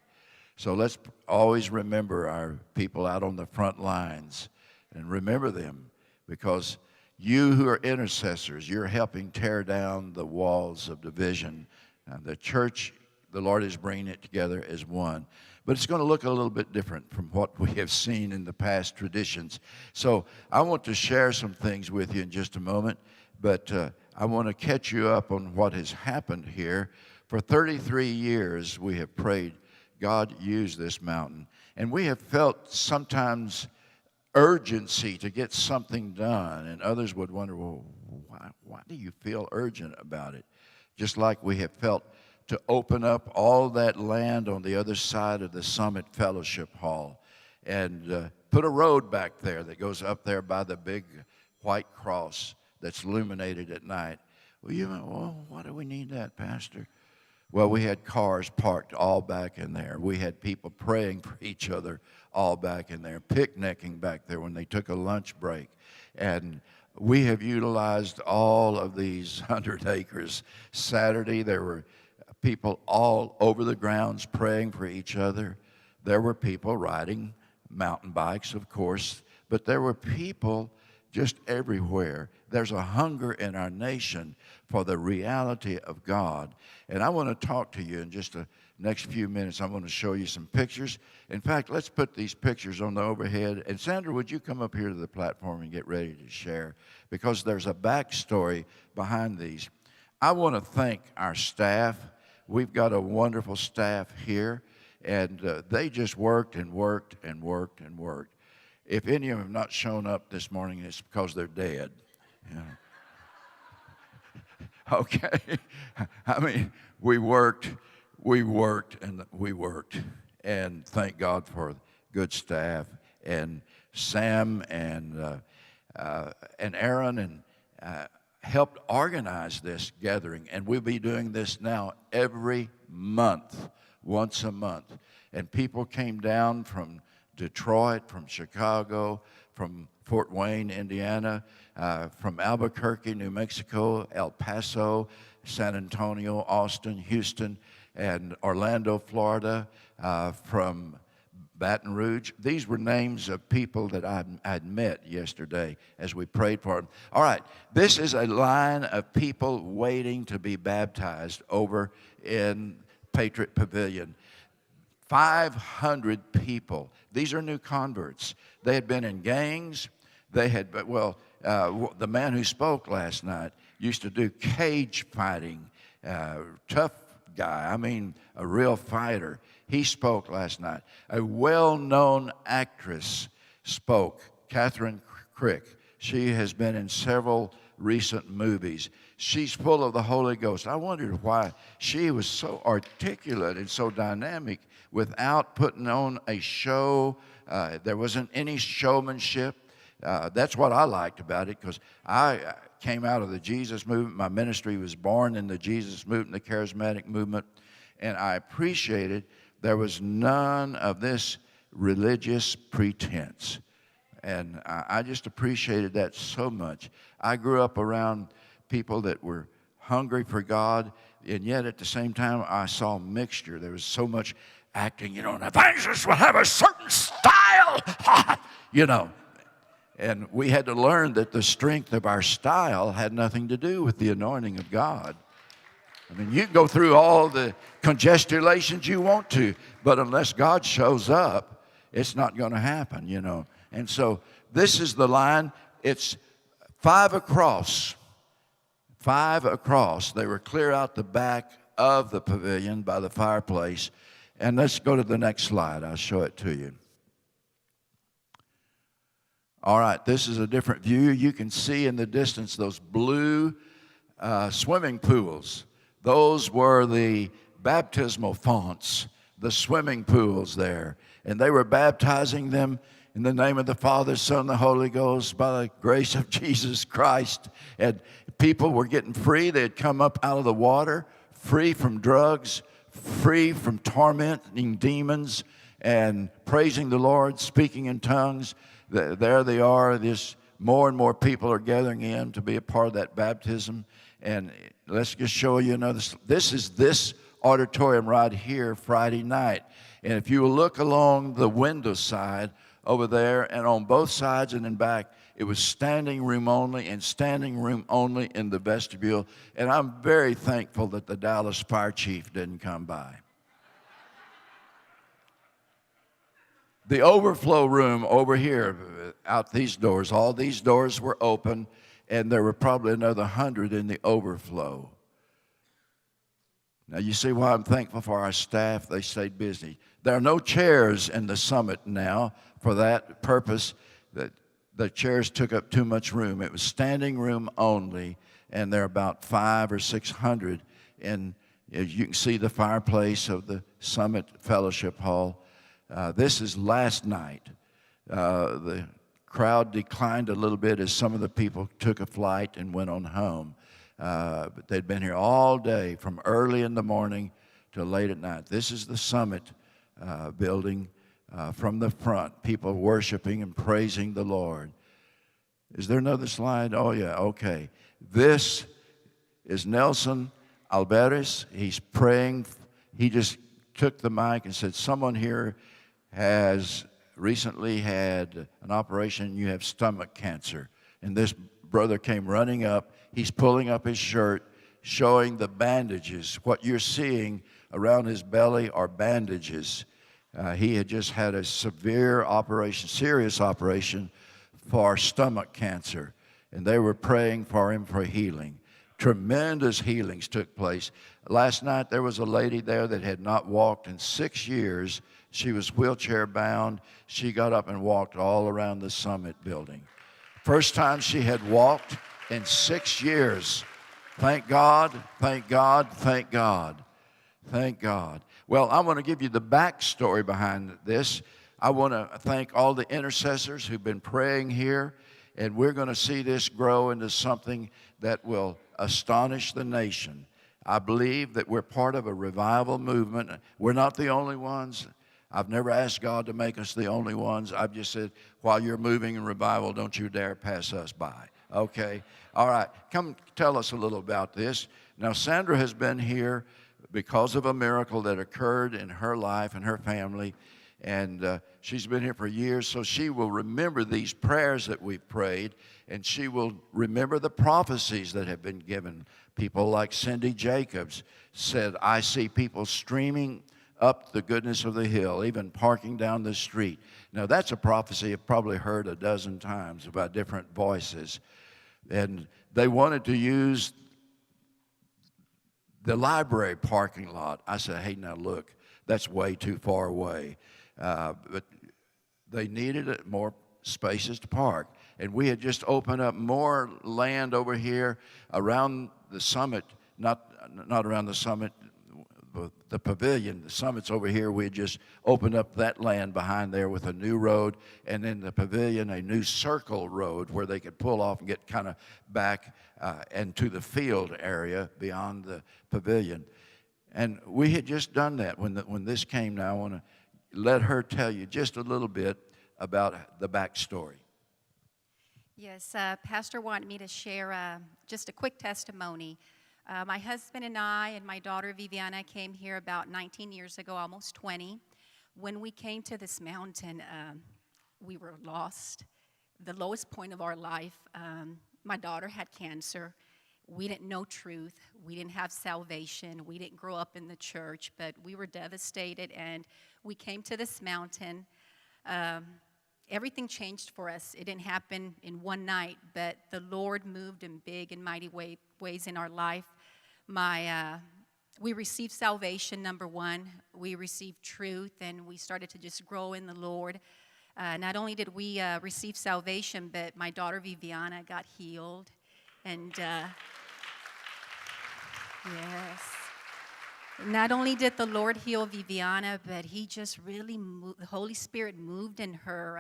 So let's always remember our people out on the front lines and remember them, because you who are intercessors, you're helping tear down the walls of division. And the church, the Lord is bringing it together as one. But it's going to look a little bit different from what we have seen in the past traditions. So I want to share some things with you in just a moment, but I want to catch you up on what has happened here. For 33 years, we have prayed, God, use this mountain. And we have felt sometimes urgency to get something done, and others would wonder, well, why do you feel urgent about it? Just like we have felt to open up all that land on the other side of the Summit Fellowship Hall and put a road back there that goes up there by the big white cross that's illuminated at night. Well, why do we need that, Pastor? Well, we had cars parked all back in there. We had people praying for each other all back in there, picnicking back there when they took a lunch break. And we have utilized all of these 100 acres. Saturday, there were people all over the grounds praying for each other. There were people riding mountain bikes, of course, but there were people just everywhere. There's a hunger in our nation for the reality of God. And I want to talk to you in just the next few minutes. I'm going to show you some pictures. In fact, let's put these pictures on the overhead. And Sandra, would you come up here to the platform and get ready to share? Because there's a backstory behind these. I want to thank our staff. We've got a wonderful staff here. And they just worked and worked and worked and worked. If any of them have not shown up this morning, it's because they're dead. You know. Okay. I mean, we worked, and thank God for good staff. And Sam and Aaron helped organize this gathering. And we'll be doing this now every month, once a month. And people came down from Detroit, from Chicago, from Fort Wayne, Indiana, from Albuquerque, New Mexico, El Paso, San Antonio, Austin, Houston, and Orlando, Florida, from Baton Rouge. These were names of people that I'd met yesterday as we prayed for them. All right, this is a line of people waiting to be baptized over in Patriot Pavilion. 500 people. These are new converts. They had been in gangs. They had, the man who spoke last night used to do cage fighting. Tough guy. I mean, a real fighter. He spoke last night. A well-known actress spoke, Catherine Crick. She has been in several recent movies. She's full of the Holy Ghost. I wondered why she was so articulate and so dynamic without putting on a show. There wasn't any showmanship. That's what I liked about it, because I came out of the Jesus movement. My ministry was born in the Jesus movement, the charismatic movement, and I appreciated there was none of this religious pretense. And I just appreciated that so much. I grew up around people that were hungry for God, and yet at the same time I saw mixture. There was so much acting, an evangelist will have a certain style, and we had to learn that the strength of our style had nothing to do with the anointing of God. I mean, you can go through all the congestions you want to, but unless God shows up, it's not going to happen, And so this is the line. It's 5 across. 5 across. They were clear out the back of the pavilion by the fireplace. And let's go to the next slide. I'll show it to you. All right, this is a different view. You can see in the distance those blue swimming pools. Those were the baptismal fonts, the swimming pools there. And they were baptizing them in the name of the Father, Son, and the Holy Ghost, by the grace of Jesus Christ. And people were getting free. They had come up out of the water, free from drugs, free from tormenting demons, and praising the Lord, speaking in tongues. There they are. More and more people are gathering in to be a part of that baptism. And let's just show you another. This is this auditorium right here Friday night. And if you will look along the window side over there, and on both sides and in back, it was standing room only and standing room only in the vestibule. And I'm very thankful that the Dallas fire chief didn't come by. The overflow room over here, out these doors, all these doors were open, and there were probably another 100 in the overflow. Now, you see why I'm thankful for our staff. They stayed busy. There are no chairs in the summit now for that purpose. That the chairs took up too much room. It was standing room only, and there are about 500 or 600. And as you can see the fireplace of the Summit Fellowship Hall. This is last night. The crowd declined a little bit as some of the people took a flight and went on home. But they'd been here all day, from early in the morning to late at night. This is the Summit building from the front, people worshiping and praising the Lord. Is there another slide? Oh, yeah, okay. This is Nelson Alvarez. He's praying. He just took the mic and said, someone here has recently had an operation, you have stomach cancer. And this brother came running up. He's pulling up his shirt, showing the bandages. What you're seeing around his belly are bandages. He had just had a severe operation, serious operation for stomach cancer. And they were praying for him for healing. Tremendous healings took place. Last night there was a lady there that had not walked in 6 years, she was wheelchair bound. She got up and walked all around the Summit building. First time she had walked in 6 years. Thank God, thank God, thank God, thank God. Well, I want to give you the backstory behind this. I want to thank all the intercessors who've been praying here, and we're going to see this grow into something that will astonish the nation. I believe that we're part of a revival movement. We're not the only ones. I've never asked God to make us the only ones. I've just said, while you're moving in revival, don't you dare pass us by. Okay? All right. Come tell us a little about this. Now, Sandra has been here because of a miracle that occurred in her life and her family. And she's been here for years, so she will remember these prayers that we've prayed, and she will remember the prophecies that have been given. People like Cindy Jacobs said, I see people streaming up the goodness of the hill, even parking down the street. Now, that's a prophecy I've probably heard a dozen times by different voices. And they wanted to use the library parking lot. I said, hey, now look, that's way too far away. But they needed more spaces to park. And we had just opened up more land over here around the Summit, not around the Summit, the pavilion. The Summit's over here. We had just opened up that land behind there with a new road, and then the pavilion, a new circle road where they could pull off and get kind of back into the field area beyond the pavilion. And we had just done that when this came. Now I want to let her tell you just a little bit about the backstory.
Yes, Pastor wanted me to share just a quick testimony. My husband and I and my daughter Viviana came here about 19 years ago, almost 20. When we came to this mountain, we were lost, the lowest point of our life. My daughter had cancer. We didn't know truth. We didn't have salvation. We didn't grow up in the church, but we were devastated, and we came to this mountain. Everything changed for us. It didn't happen in one night, but the Lord moved in big and mighty ways in our life. We received salvation, number one. We received truth, and we started to just grow in the Lord. Not only did we receive salvation, but my daughter Viviana got healed. And yes, not only did the Lord heal Viviana, but he just really moved, the Holy Spirit moved in her.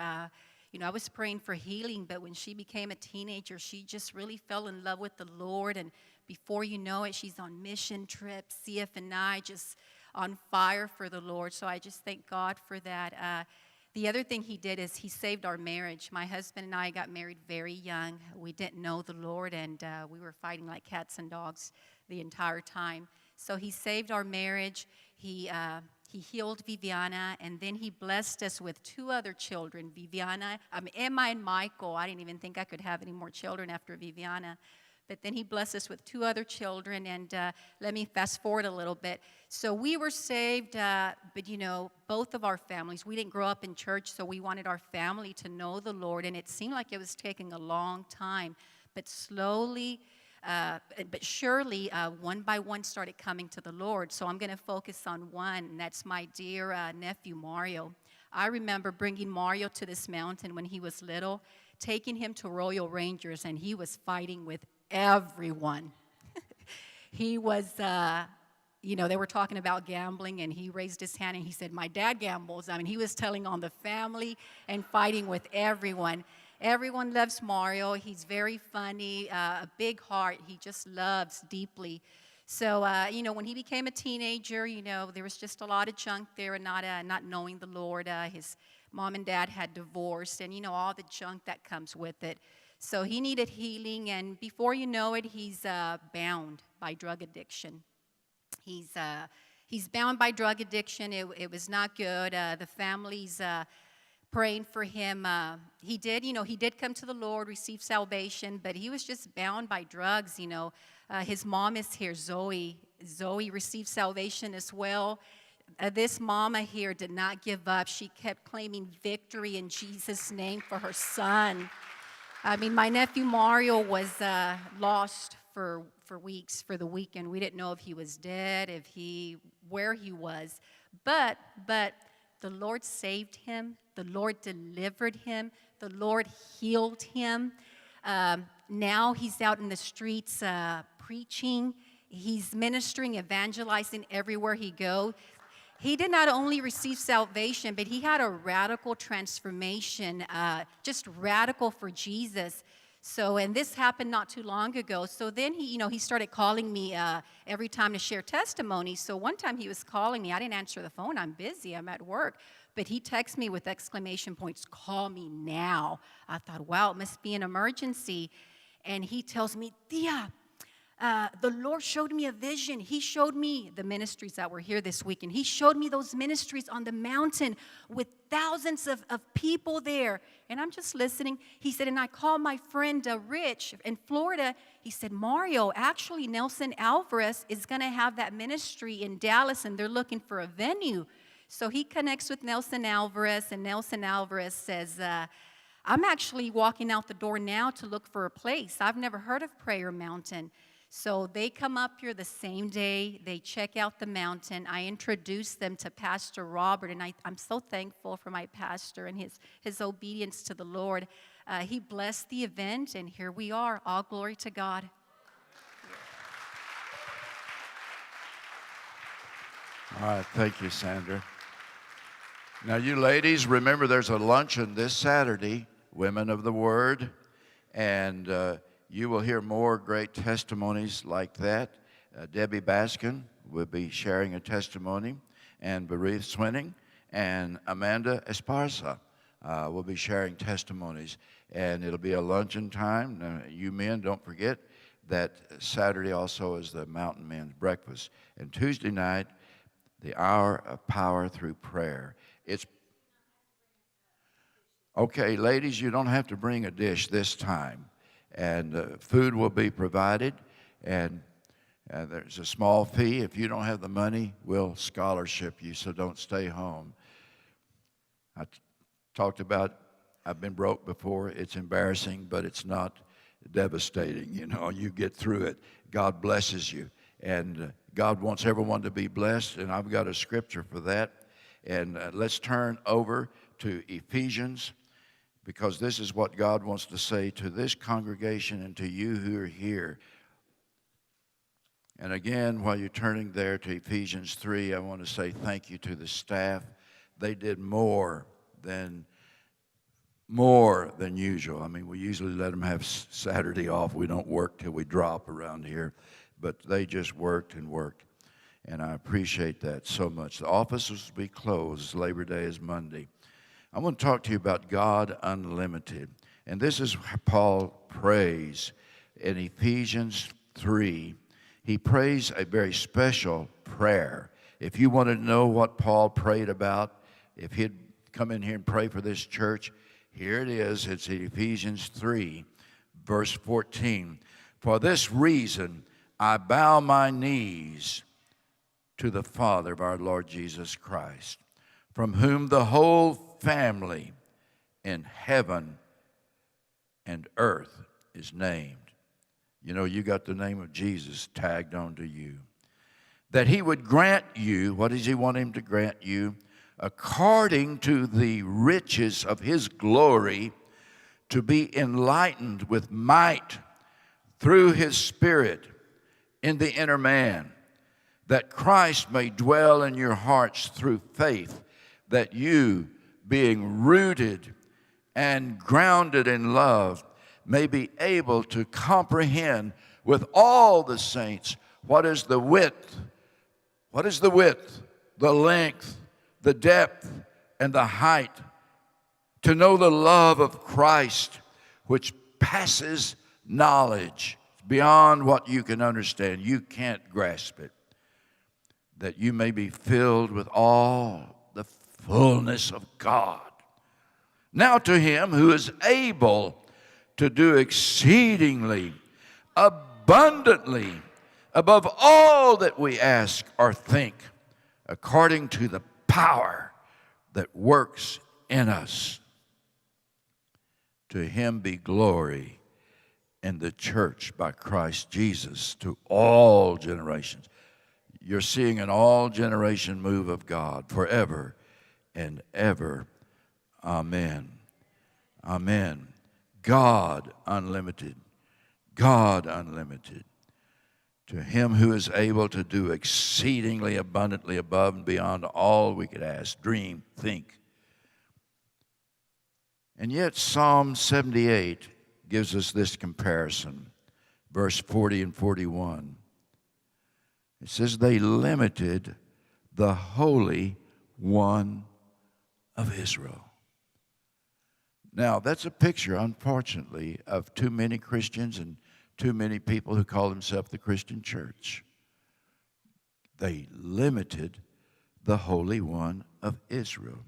I was praying for healing, but when she became a teenager, she just really fell in love with the Lord. And before you know it, she's on mission trips, CF&I, just on fire for the Lord. So I just thank God for that. The other thing he did is he saved our marriage. My husband and I got married very young. We didn't know the Lord, and we were fighting like cats and dogs the entire time. So he saved our marriage. He healed Viviana, and then he blessed us with 2 other children, Emma and Michael. I didn't even think I could have any more children after Viviana. But then he blessed us with 2 other children, and let me fast forward a little bit. So we were saved, but both of our families, we didn't grow up in church, so we wanted our family to know the Lord, and it seemed like it was taking a long time. But slowly, but surely, one by one started coming to the Lord. So I'm going to focus on one, and that's my dear nephew, Mario. I remember bringing Mario to this mountain when he was little, taking him to Royal Rangers, and he was fighting with everyone. He was, they were talking about gambling, and he raised his hand and he said, my dad gambles. He was telling on the family and fighting with everyone. Everyone loves Mario. He's very funny, a big heart. He just loves deeply. So, when he became a teenager, there was just a lot of junk there and not knowing the Lord. His mom and dad had divorced, and, all the junk that comes with it. So he needed healing, and before you know it, he's bound by drug addiction. He's bound by drug addiction. It was not good. The family's praying for him. He did come to the Lord, receive salvation, but he was just bound by drugs. His mom is here, Zoe. Zoe received salvation as well. This mama here did not give up. She kept claiming victory in Jesus' name for her son. My nephew Mario was lost for weeks, for the weekend. We didn't know if he was dead, where he was. But the Lord saved him, the Lord delivered him, the Lord healed him. Now he's out in the streets preaching. He's ministering, evangelizing everywhere he goes. He did not only receive salvation, but he had a radical transformation, just radical for Jesus. So, and this happened not too long ago. So then he started calling me every time to share testimonies. So one time he was calling me. I didn't answer the phone. I'm busy. I'm at work. But he texted me with exclamation points, "Call me now." I thought, wow, it must be an emergency. And he tells me, "Tia, the Lord showed me a vision. He showed me the ministries that were here this weekend. He showed me those ministries on the mountain with thousands of people there." And I'm just listening. He said, and I called my friend Rich in Florida. He said, "Mario, actually Nelson Alvarez is going to have that ministry in Dallas, and they're looking for a venue." So he connects with Nelson Alvarez, and Nelson Alvarez says, "I'm actually walking out the door now to look for a place. I've never heard of Prayer Mountain." So they come up here the same day. They check out the mountain. I introduce them to Pastor Robert, and I'm so thankful for my pastor and his obedience to the Lord. He blessed the event, and here we are. All glory to God.
All right, thank you, Sandra. Now, you ladies, remember there's a luncheon this Saturday, Women of the Word, and you will hear more great testimonies like that. Debbie Baskin will be sharing a testimony, and Bereith Swinning and Amanda Esparza will be sharing testimonies. And it'll be a luncheon time. You men, don't forget that Saturday also is the Mountain Men's Breakfast. And Tuesday night, the Hour of Power Through Prayer. It's okay, ladies, you don't have to bring a dish this time. And food will be provided, and there's a small fee. If you don't have the money, we'll scholarship you, so don't stay home. I talked about I've been broke before. It's embarrassing, but it's not devastating. You get through it. God blesses you, and God wants everyone to be blessed, and I've got a scripture for that. And let's turn over to Ephesians, because this is what God wants to say to this congregation and to you who are here. And again, while you're turning there to Ephesians 3, I want to say thank you to the staff. They did more than usual. I mean, we usually let them have Saturday off. We don't work till we drop around here. But they just worked and worked. And I appreciate that so much. The offices will be closed. Labor Day is Monday. I want to talk to you about God Unlimited. And this is how Paul prays in Ephesians 3. He prays a very special prayer. If you want to know what Paul prayed about, if he'd come in here and pray for this church, here it is. It's in Ephesians 3, verse 14. "For this reason I bow my knees to the Father of our Lord Jesus Christ, from whom the whole family in heaven and earth is named." You got the name of Jesus tagged onto you. "That he would grant you," what does he want him to grant you? "According to the riches of his glory, to be enlightened with might through his Spirit in the inner man, that Christ may dwell in your hearts through faith, that you, being rooted and grounded in love, may be able to comprehend with all the saints what is the width, the length, the depth, and the height, to know the love of Christ, which passes knowledge, beyond what you can understand. You can't grasp it. That you may be filled with all the fullness of God. Now to him who is able to do exceedingly, abundantly, above all that we ask or think, according to the power that works in us. To him be glory in the church by Christ Jesus to all generations. You're seeing an all-generation move of God forever and ever. Amen. Amen. God unlimited. God unlimited. To him who is able to do exceedingly abundantly above and beyond all we could ask, dream, think. And yet Psalm 78 gives us this comparison, verse 40 and 41. It says, they limited the Holy One of Israel. Now, that's a picture, unfortunately, of too many Christians and too many people who call themselves the Christian church. They limited the Holy One of Israel.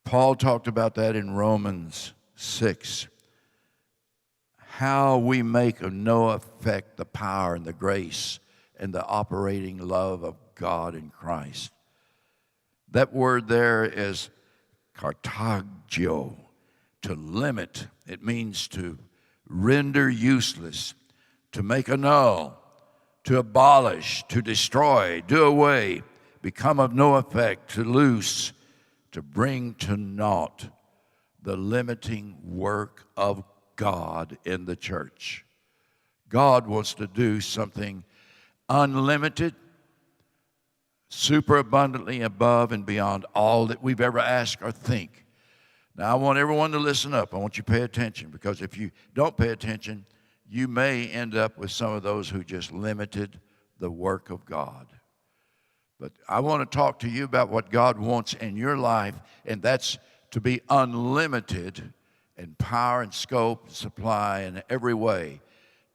Paul talked about that in Romans 6. How we make of no effect the power and the grace and the operating love of God in Christ. That word there is kartagio, to limit. It means to render useless, to make annul, to abolish, to destroy, do away, become of no effect, to loose, to bring to naught the limiting work of God in the church. God wants to do something unlimited, super abundantly above and beyond all that we've ever asked or think. Now, I want everyone to listen up. I want you to pay attention, because if you don't pay attention, you may end up with some of those who just limited the work of God. But I want to talk to you about what God wants in your life, and that's to be unlimited in power and scope and supply in every way,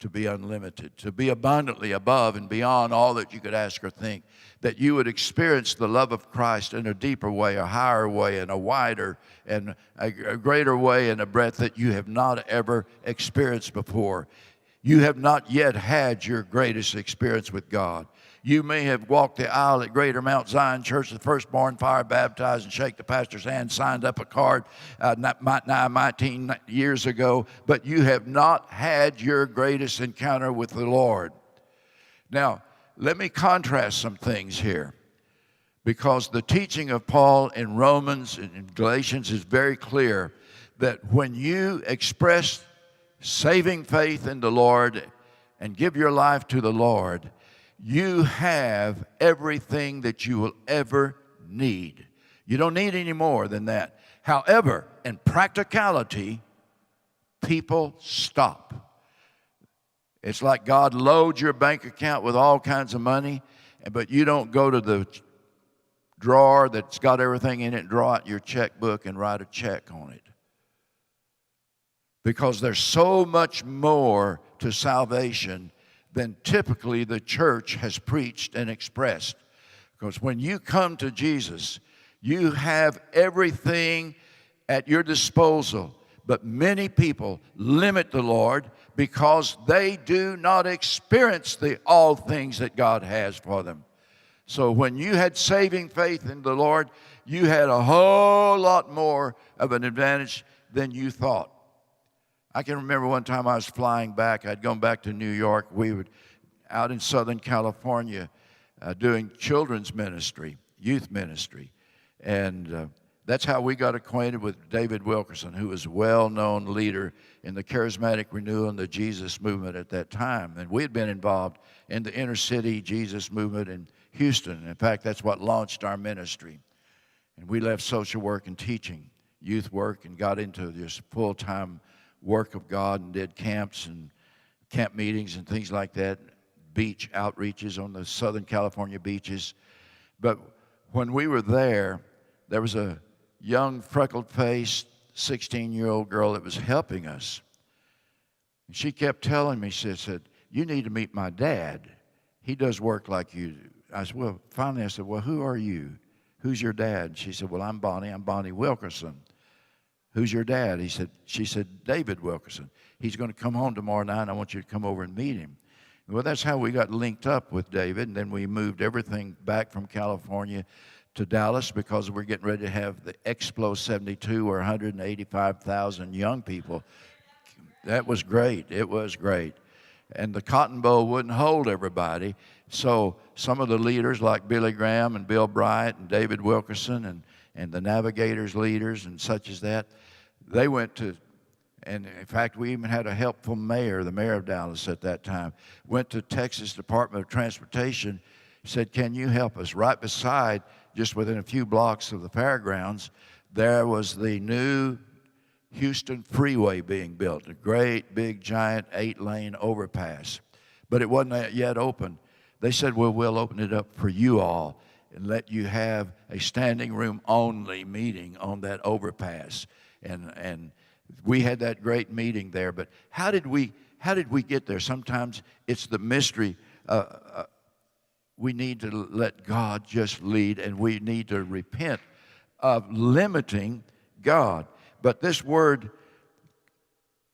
to be unlimited, to be abundantly above and beyond all that you could ask or think, that you would experience the love of Christ in a deeper way, a higher way, and a wider and a greater way and a breadth that you have not ever experienced before. You have not yet had your greatest experience with God. You may have walked the aisle at Greater Mount Zion Church, the firstborn, fire baptized, and shake the pastor's hand, signed up a card 19 years ago, but you have not had your greatest encounter with the Lord. Now, let me contrast some things here, because the teaching of Paul in Romans and in Galatians is very clear that when you express saving faith in the Lord and give your life to the Lord, you have everything that you will ever need. You don't need any more than that. However, in practicality, people stop. It's like God loads your bank account with all kinds of money, but you don't go to the drawer that's got everything in it and draw out your checkbook and write a check on it. Because there's so much more to salvation than typically the church has preached and expressed. Because when you come to Jesus, you have everything at your disposal. But many people limit the Lord because they do not experience all things that God has for them. So when you had saving faith in the Lord, you had a whole lot more of an advantage than you thought. I can remember one time I was flying back. I'd gone back to New York. We were out in Southern California doing children's ministry, youth ministry. And that's how we got acquainted with David Wilkerson, who was a well-known leader in the charismatic renewal and the Jesus movement at that time. And we had been involved in the inner city Jesus movement in Houston. In fact, that's what launched our ministry. And we left social work and teaching, youth work, and got into this full-time work of God and did camps and camp meetings and things like that, beach outreaches on the Southern California beaches. But when we were there was a young, freckled-faced, 16-year-old girl that was helping us. And she kept telling me, she said, you need to meet my dad. He does work like you do. I said, well, finally I said, well, who are you? Who's your dad? And she said, well, I'm Bonnie Wilkerson. Who's your dad? She said, David Wilkerson. He's going to come home tomorrow night, and I want you to come over and meet him. Well, that's how we got linked up with David, and then we moved everything back from California to Dallas because we're getting ready to have the Explo 72, or 185,000 young people. That was great. It was great. and the Cotton Bowl wouldn't hold everybody. So some of the leaders like Billy Graham and Bill Bright and David Wilkerson and the Navigators leaders and such as that, they went to, and in fact, we even had a helpful mayor, the mayor of Dallas at that time, went to Texas Department of Transportation, said, can you help us? Right beside, just within a few blocks of the fairgrounds, there was the new Houston Freeway being built, a great, big, giant 8-lane overpass. But it wasn't yet open. They said, well, we'll open it up for you all and let you have a standing room only meeting on that overpass. And we had that great meeting there. But how did we get there? Sometimes it's the mystery. We need to let God just lead, and we need to repent of limiting God. But this word,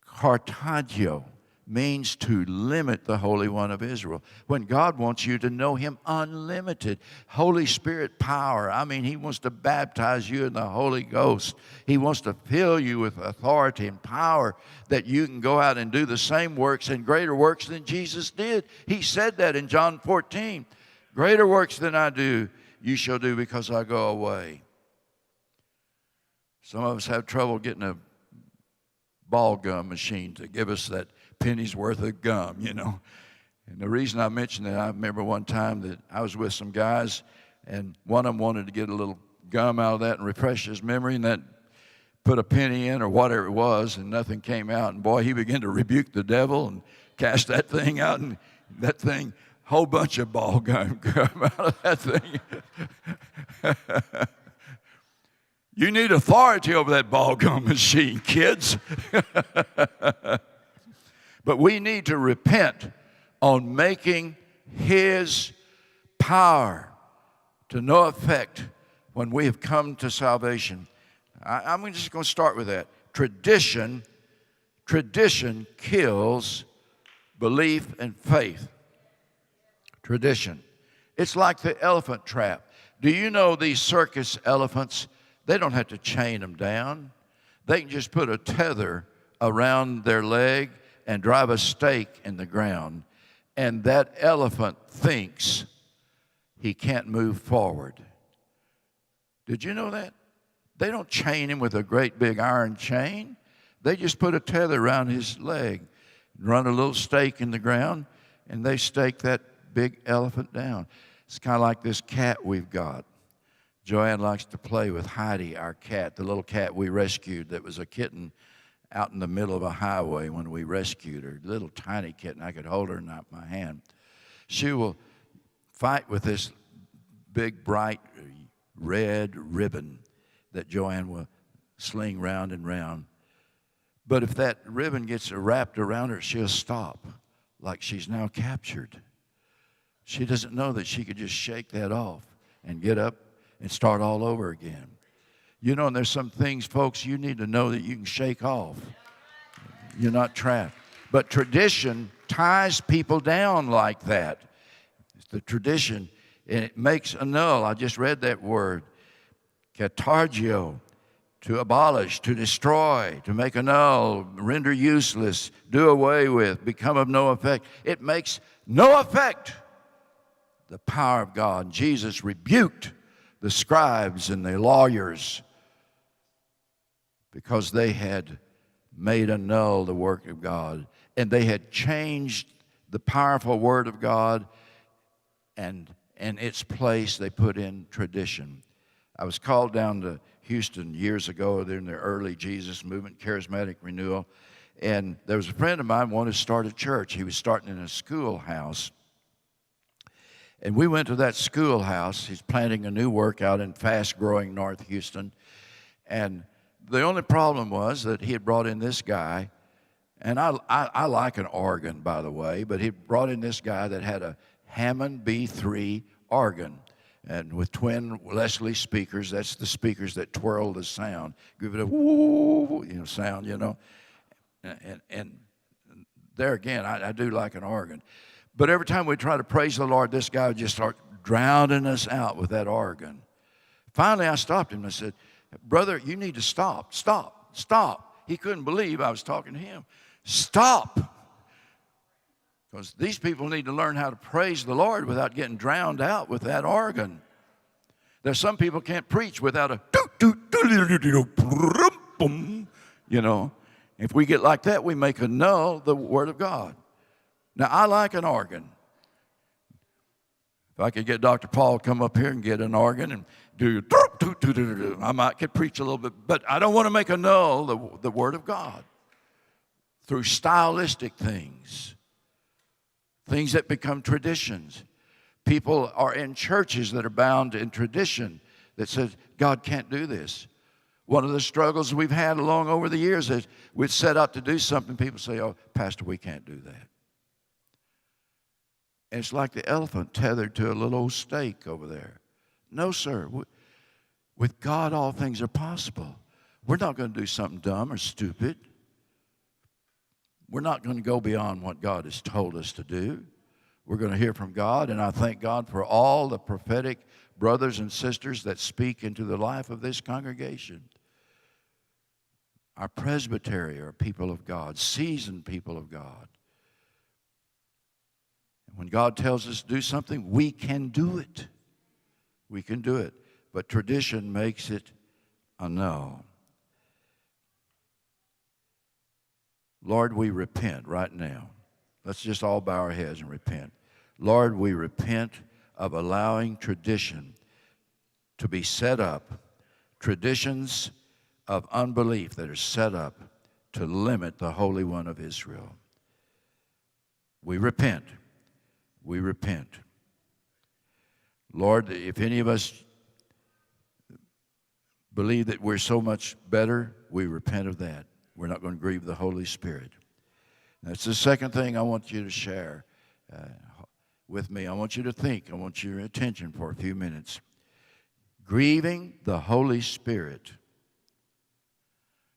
kartagio, means to limit the Holy One of Israel. When God wants you to know Him unlimited, Holy Spirit power. I mean, He wants to baptize you in the Holy Ghost. He wants to fill you with authority and power that you can go out and do the same works and greater works than Jesus did. He said that in John 14. Greater works than I do, you shall do because I go away. Some of us have trouble getting a ball gum machine to give us that penny's worth of gum, you know. And the reason I mention that, I remember one time that I was with some guys, and one of them wanted to get a little gum out of that and refresh his memory, and that put a penny in or whatever it was, and nothing came out. And boy, he began to rebuke the devil and cast that thing out, and that thing, whole bunch of ball gum come out of that thing. You need authority over that ball gum machine, kids. But we need to repent on making His power to no effect when we have come to salvation. I'm just going to start with that. Tradition kills belief and faith. Tradition. It's like the elephant trap. Do you know these circus elephants? They don't have to chain them down. They can just put a tether around their leg and drive a stake in the ground. And that elephant thinks he can't move forward. Did you know that? They don't chain him with a great big iron chain. They just put a tether around his leg, run a little stake in the ground, and they stake that big elephant down. It's kind of like this cat we've got. Joanne likes to play with Heidi, our cat, the little cat we rescued that was a kitten out in the middle of a highway when we rescued her. Little tiny kitten. I could hold her in my hand. She will fight with this big, bright, red ribbon that Joanne will sling round and round. But if that ribbon gets wrapped around her, she'll stop like she's now captured. She doesn't know that she could just shake that off and get up and start all over again. You know, and there's some things, folks, you need to know that you can shake off. You're not trapped. But tradition ties people down like that. It's the tradition, and it makes annul. I just read that word, katargio, to abolish, to destroy, to make annul, render useless, do away with, become of no effect. It makes no effect. The power of God. Jesus rebuked the scribes and the lawyers because they had made annul the work of God, and they had changed the powerful word of God, and in its place they put in tradition. I was called down to Houston years ago during the early Jesus movement, charismatic renewal, and there was a friend of mine who wanted to start a church. He was starting in a schoolhouse. And we went to that schoolhouse. He's planting a new work out in fast-growing North Houston. And the only problem was that he had brought in this guy, and I like an organ, by the way, but he brought in this guy that had a Hammond B3 organ, and with twin Leslie speakers. That's the speakers that twirl the sound, give it a woo, sound, And there again, I do like an organ. But every time we try to praise the Lord, this guy would just start drowning us out with that organ. Finally, I stopped him and I said, "Brother, you need to stop. Stop. He couldn't believe I was talking to him. Stop. Because these people need to learn how to praise the Lord without getting drowned out with that organ. There's some people can't preach without a you know. If we get like that, we make null the Word of God. Now, I like an organ. If I could get Dr. Paul to come up here and get an organ and do, I could preach a little bit, but I don't want to make null the Word of God through stylistic things that become traditions. People are in churches that are bound in tradition that says God can't do this. One of the struggles we've had along over the years is we'd set out to do something, people say, oh, Pastor, we can't do that. And it's like the elephant tethered to a little old stake over there. No, sir. With God, all things are possible. We're not going to do something dumb or stupid. We're not going to go beyond what God has told us to do. We're going to hear from God, and I thank God for all the prophetic brothers and sisters that speak into the life of this congregation. Our presbytery are people of God, seasoned people of God. And when God tells us to do something, we can do it. We can do it. But tradition makes it a no. Lord, we repent right now. Let's just all bow our heads and repent. Lord, we repent of allowing tradition to be set up, traditions of unbelief that are set up to limit the Holy One of Israel. We repent. We repent. Lord, if any of us believe that we're so much better, we repent of that. We're not going to grieve the Holy Spirit. That's the second thing I want you to share with me. I want you to think. I want your attention for a few minutes. Grieving the Holy Spirit.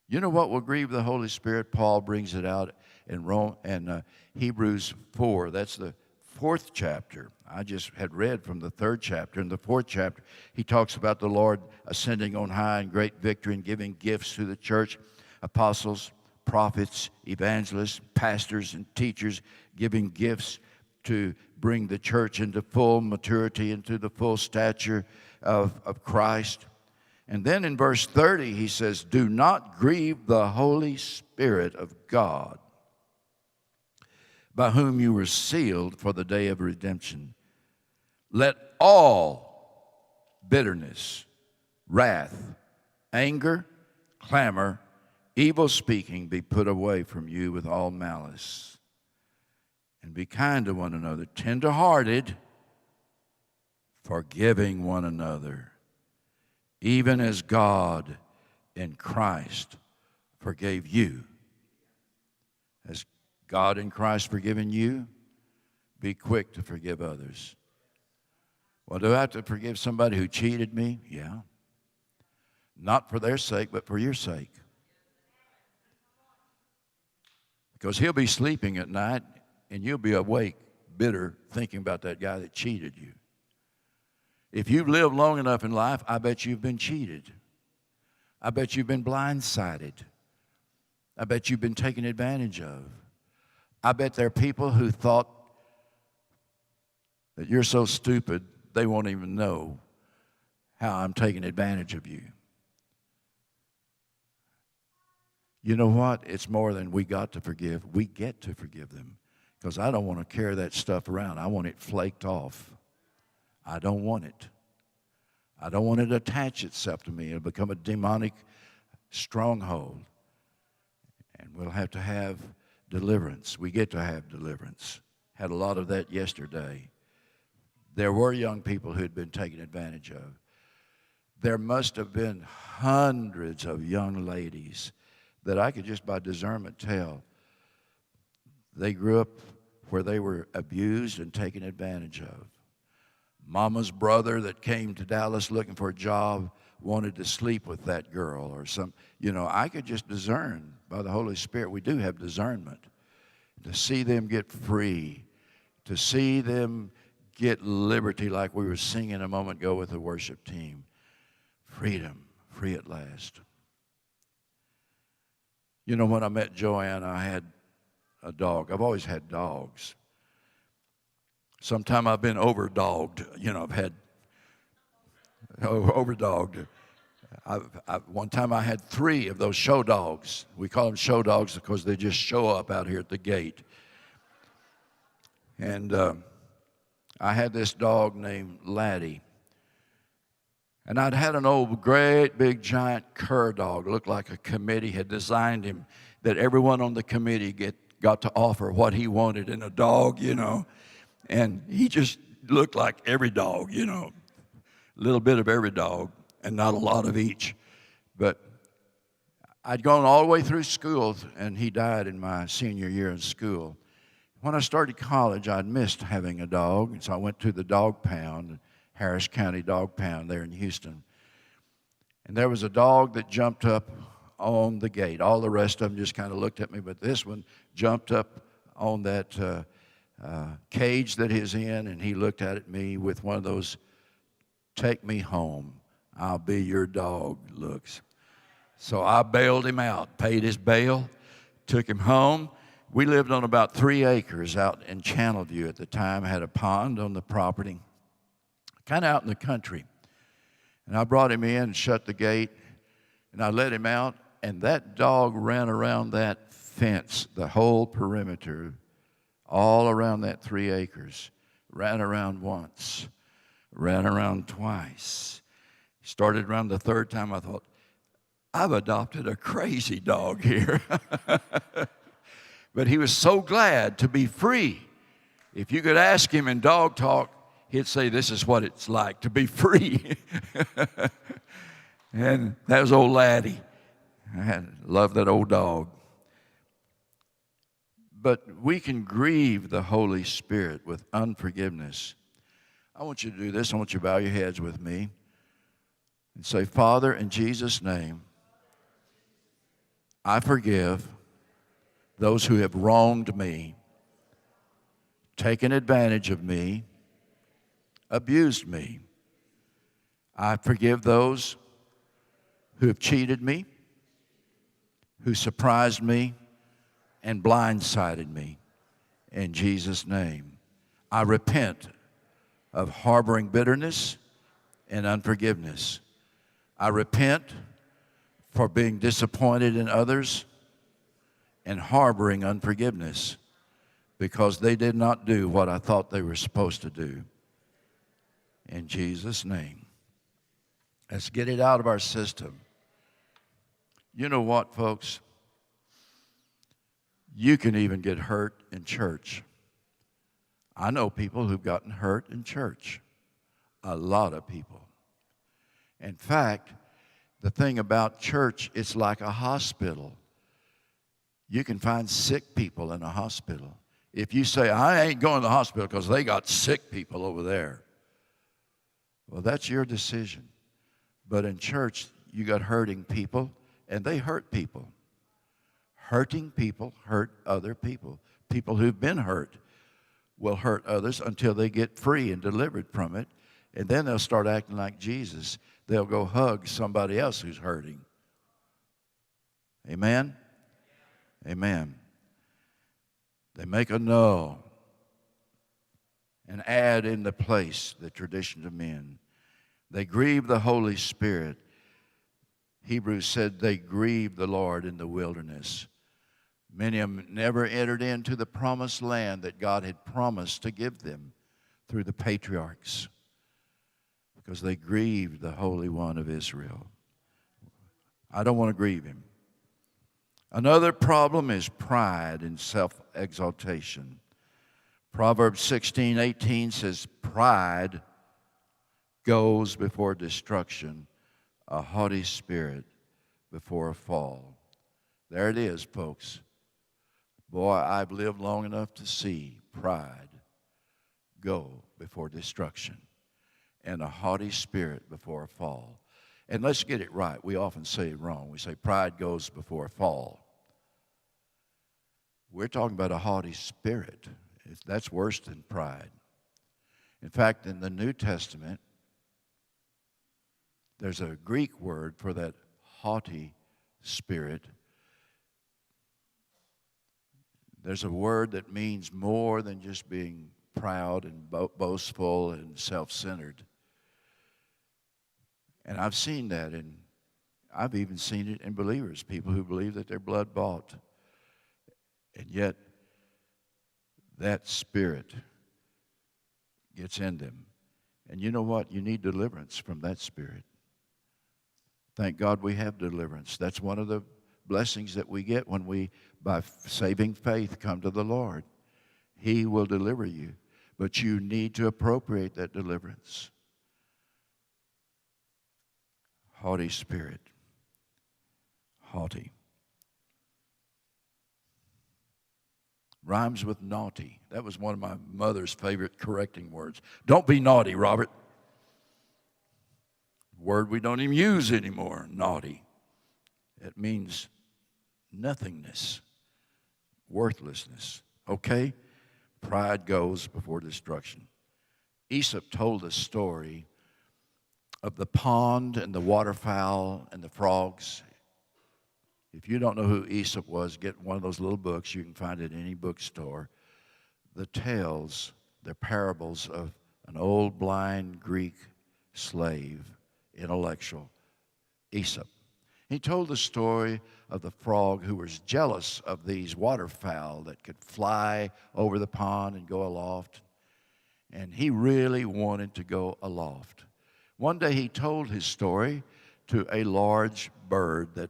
You know what will grieve the Holy Spirit? Paul brings it out in Hebrews 4. That's the 4th chapter. I just had read from the 3rd chapter. In the 4th chapter, he talks about the Lord ascending on high in great victory and giving gifts to the church, apostles, prophets, evangelists, pastors, and teachers, giving gifts to bring the church into full maturity, into the full stature of Christ. And then in verse 30, he says, do not grieve the Holy Spirit of God, by whom you were sealed for the day of redemption. Let all bitterness, wrath, anger, clamor, evil speaking be put away from you with all malice. And be kind to one another, tender-hearted, forgiving one another, even as God in Christ forgave you. Has God in Christ forgiven you? Be quick to forgive others. Well, do I have to forgive somebody who cheated me? Yeah. Not for their sake, but for your sake. Because he'll be sleeping at night, and you'll be awake, bitter, thinking about that guy that cheated you. If you've lived long enough in life, I bet you've been cheated. I bet you've been blindsided. I bet you've been taken advantage of. I bet there are people who thought that you're so stupid, they won't even know how I'm taking advantage of you. You know what? It's more than we got to forgive. We get to forgive them. Because I don't want to carry that stuff around. I want it flaked off. I don't want it. I don't want it to attach itself to me. It'll become a demonic stronghold. And we'll have to have deliverance. We get to have deliverance. Had a lot of that yesterday. There were young people who had been taken advantage of. There must have been hundreds of young ladies that I could just by discernment tell they grew up where they were abused and taken advantage of. Mama's brother that came to Dallas looking for a job wanted to sleep with that girl or some, I could just discern by the Holy Spirit. We do have discernment to see them get free, to see them get liberty like we were singing a moment ago with the worship team. Freedom, free at last. When I met Joanne, I had a dog. I've always had dogs. Sometime I've been overdogged. I've had overdogged. One time I had 3 of those show dogs. We call them show dogs because they just show up out here at the gate. And I had this dog named Laddie. And I'd had an old great big giant cur dog. It looked like a committee had designed him, that everyone on the committee got to offer what he wanted in a dog, And he just looked like every dog, a little bit of every dog and not a lot of each. But I'd gone all the way through school, and he died in my senior year in school. When I started college, I'd missed having a dog, and so I went to the dog pound, Harris County Dog Pound there in Houston. And there was a dog that jumped up on the gate. All the rest of them just kind of looked at me, but this one jumped up on that cage that he's in, and he looked at me with one of those "take me home, I'll be your dog" looks. So I bailed him out, paid his bail, took him home. We lived on about 3 acres out in Channelview at the time, had a pond on the property, kind of out in the country. And I brought him in and shut the gate, and I let him out, and that dog ran around that fence, the whole perimeter, all around that 3 acres. Ran around once, ran around twice. Started around the 3rd time. I thought, I've adopted a crazy dog here. But he was so glad to be free. If you could ask him in dog talk, he'd say, this is what it's like to be free. And that was old Laddie. I love that old dog. But we can grieve the Holy Spirit with unforgiveness. I want you to do this. I want you to bow your heads with me and say, Father, in Jesus' name, I forgive those who have wronged me, taken advantage of me, abused me. I forgive those who have cheated me, who surprised me, and blindsided me. In Jesus' name, I repent of harboring bitterness and unforgiveness. I repent for being disappointed in others and harboring unforgiveness because they did not do what I thought they were supposed to do. In Jesus' name. Let's get it out of our system. You know what, folks? You can even get hurt in church. I know people who've gotten hurt in church. A lot of people. In fact, the thing about church, it's like a hospital. You can find sick people in a hospital. If you say, I ain't going to the hospital because they got sick people over there, well, that's your decision. But in church, you got hurting people, and they hurt people. Hurting people hurt other people. People who've been hurt will hurt others until they get free and delivered from it, and then they'll start acting like Jesus. They'll go hug somebody else who's hurting. Amen? Amen. They make a no and add in the place the tradition of men. They grieve the Holy Spirit. Hebrews said they grieved the Lord in the wilderness. Many of them never entered into the promised land that God had promised to give them through the patriarchs because they grieved the Holy One of Israel. I don't want to grieve him. Another problem is pride and self-exaltation. Proverbs 16:18 says, pride goes before destruction, a haughty spirit before a fall. There it is, folks. Boy, I've lived long enough to see pride go before destruction and a haughty spirit before a fall. And let's get it right. We often say it wrong. We say pride goes before a fall. We're talking about a haughty spirit. That's worse than pride. In fact, in the New Testament, there's a Greek word for that haughty spirit. There's a word that means more than just being proud and boastful and self-centered. And I've seen that, and I've even seen it in believers, people who believe that they're blood bought. And yet, that spirit gets in them. And you know what? You need deliverance from that spirit. Thank God we have deliverance. That's one of the blessings that we get when we, by saving faith, come to the Lord. He will deliver you. But you need to appropriate that deliverance. Haughty spirit. Haughty. Rhymes with naughty. That was one of my mother's favorite correcting words. Don't be naughty, Robert. Word we don't even use anymore, naughty. It means nothingness, worthlessness. Okay? Pride goes before destruction. Aesop told the story of the pond and the waterfowl and the frogs. If you don't know who Aesop was, get one of those little books. You can find it in any bookstore. The tales, the parables of an old blind Greek slave, intellectual, Aesop. He told the story of the frog who was jealous of these waterfowl that could fly over the pond and go aloft. And he really wanted to go aloft. One day he told his story to a large bird that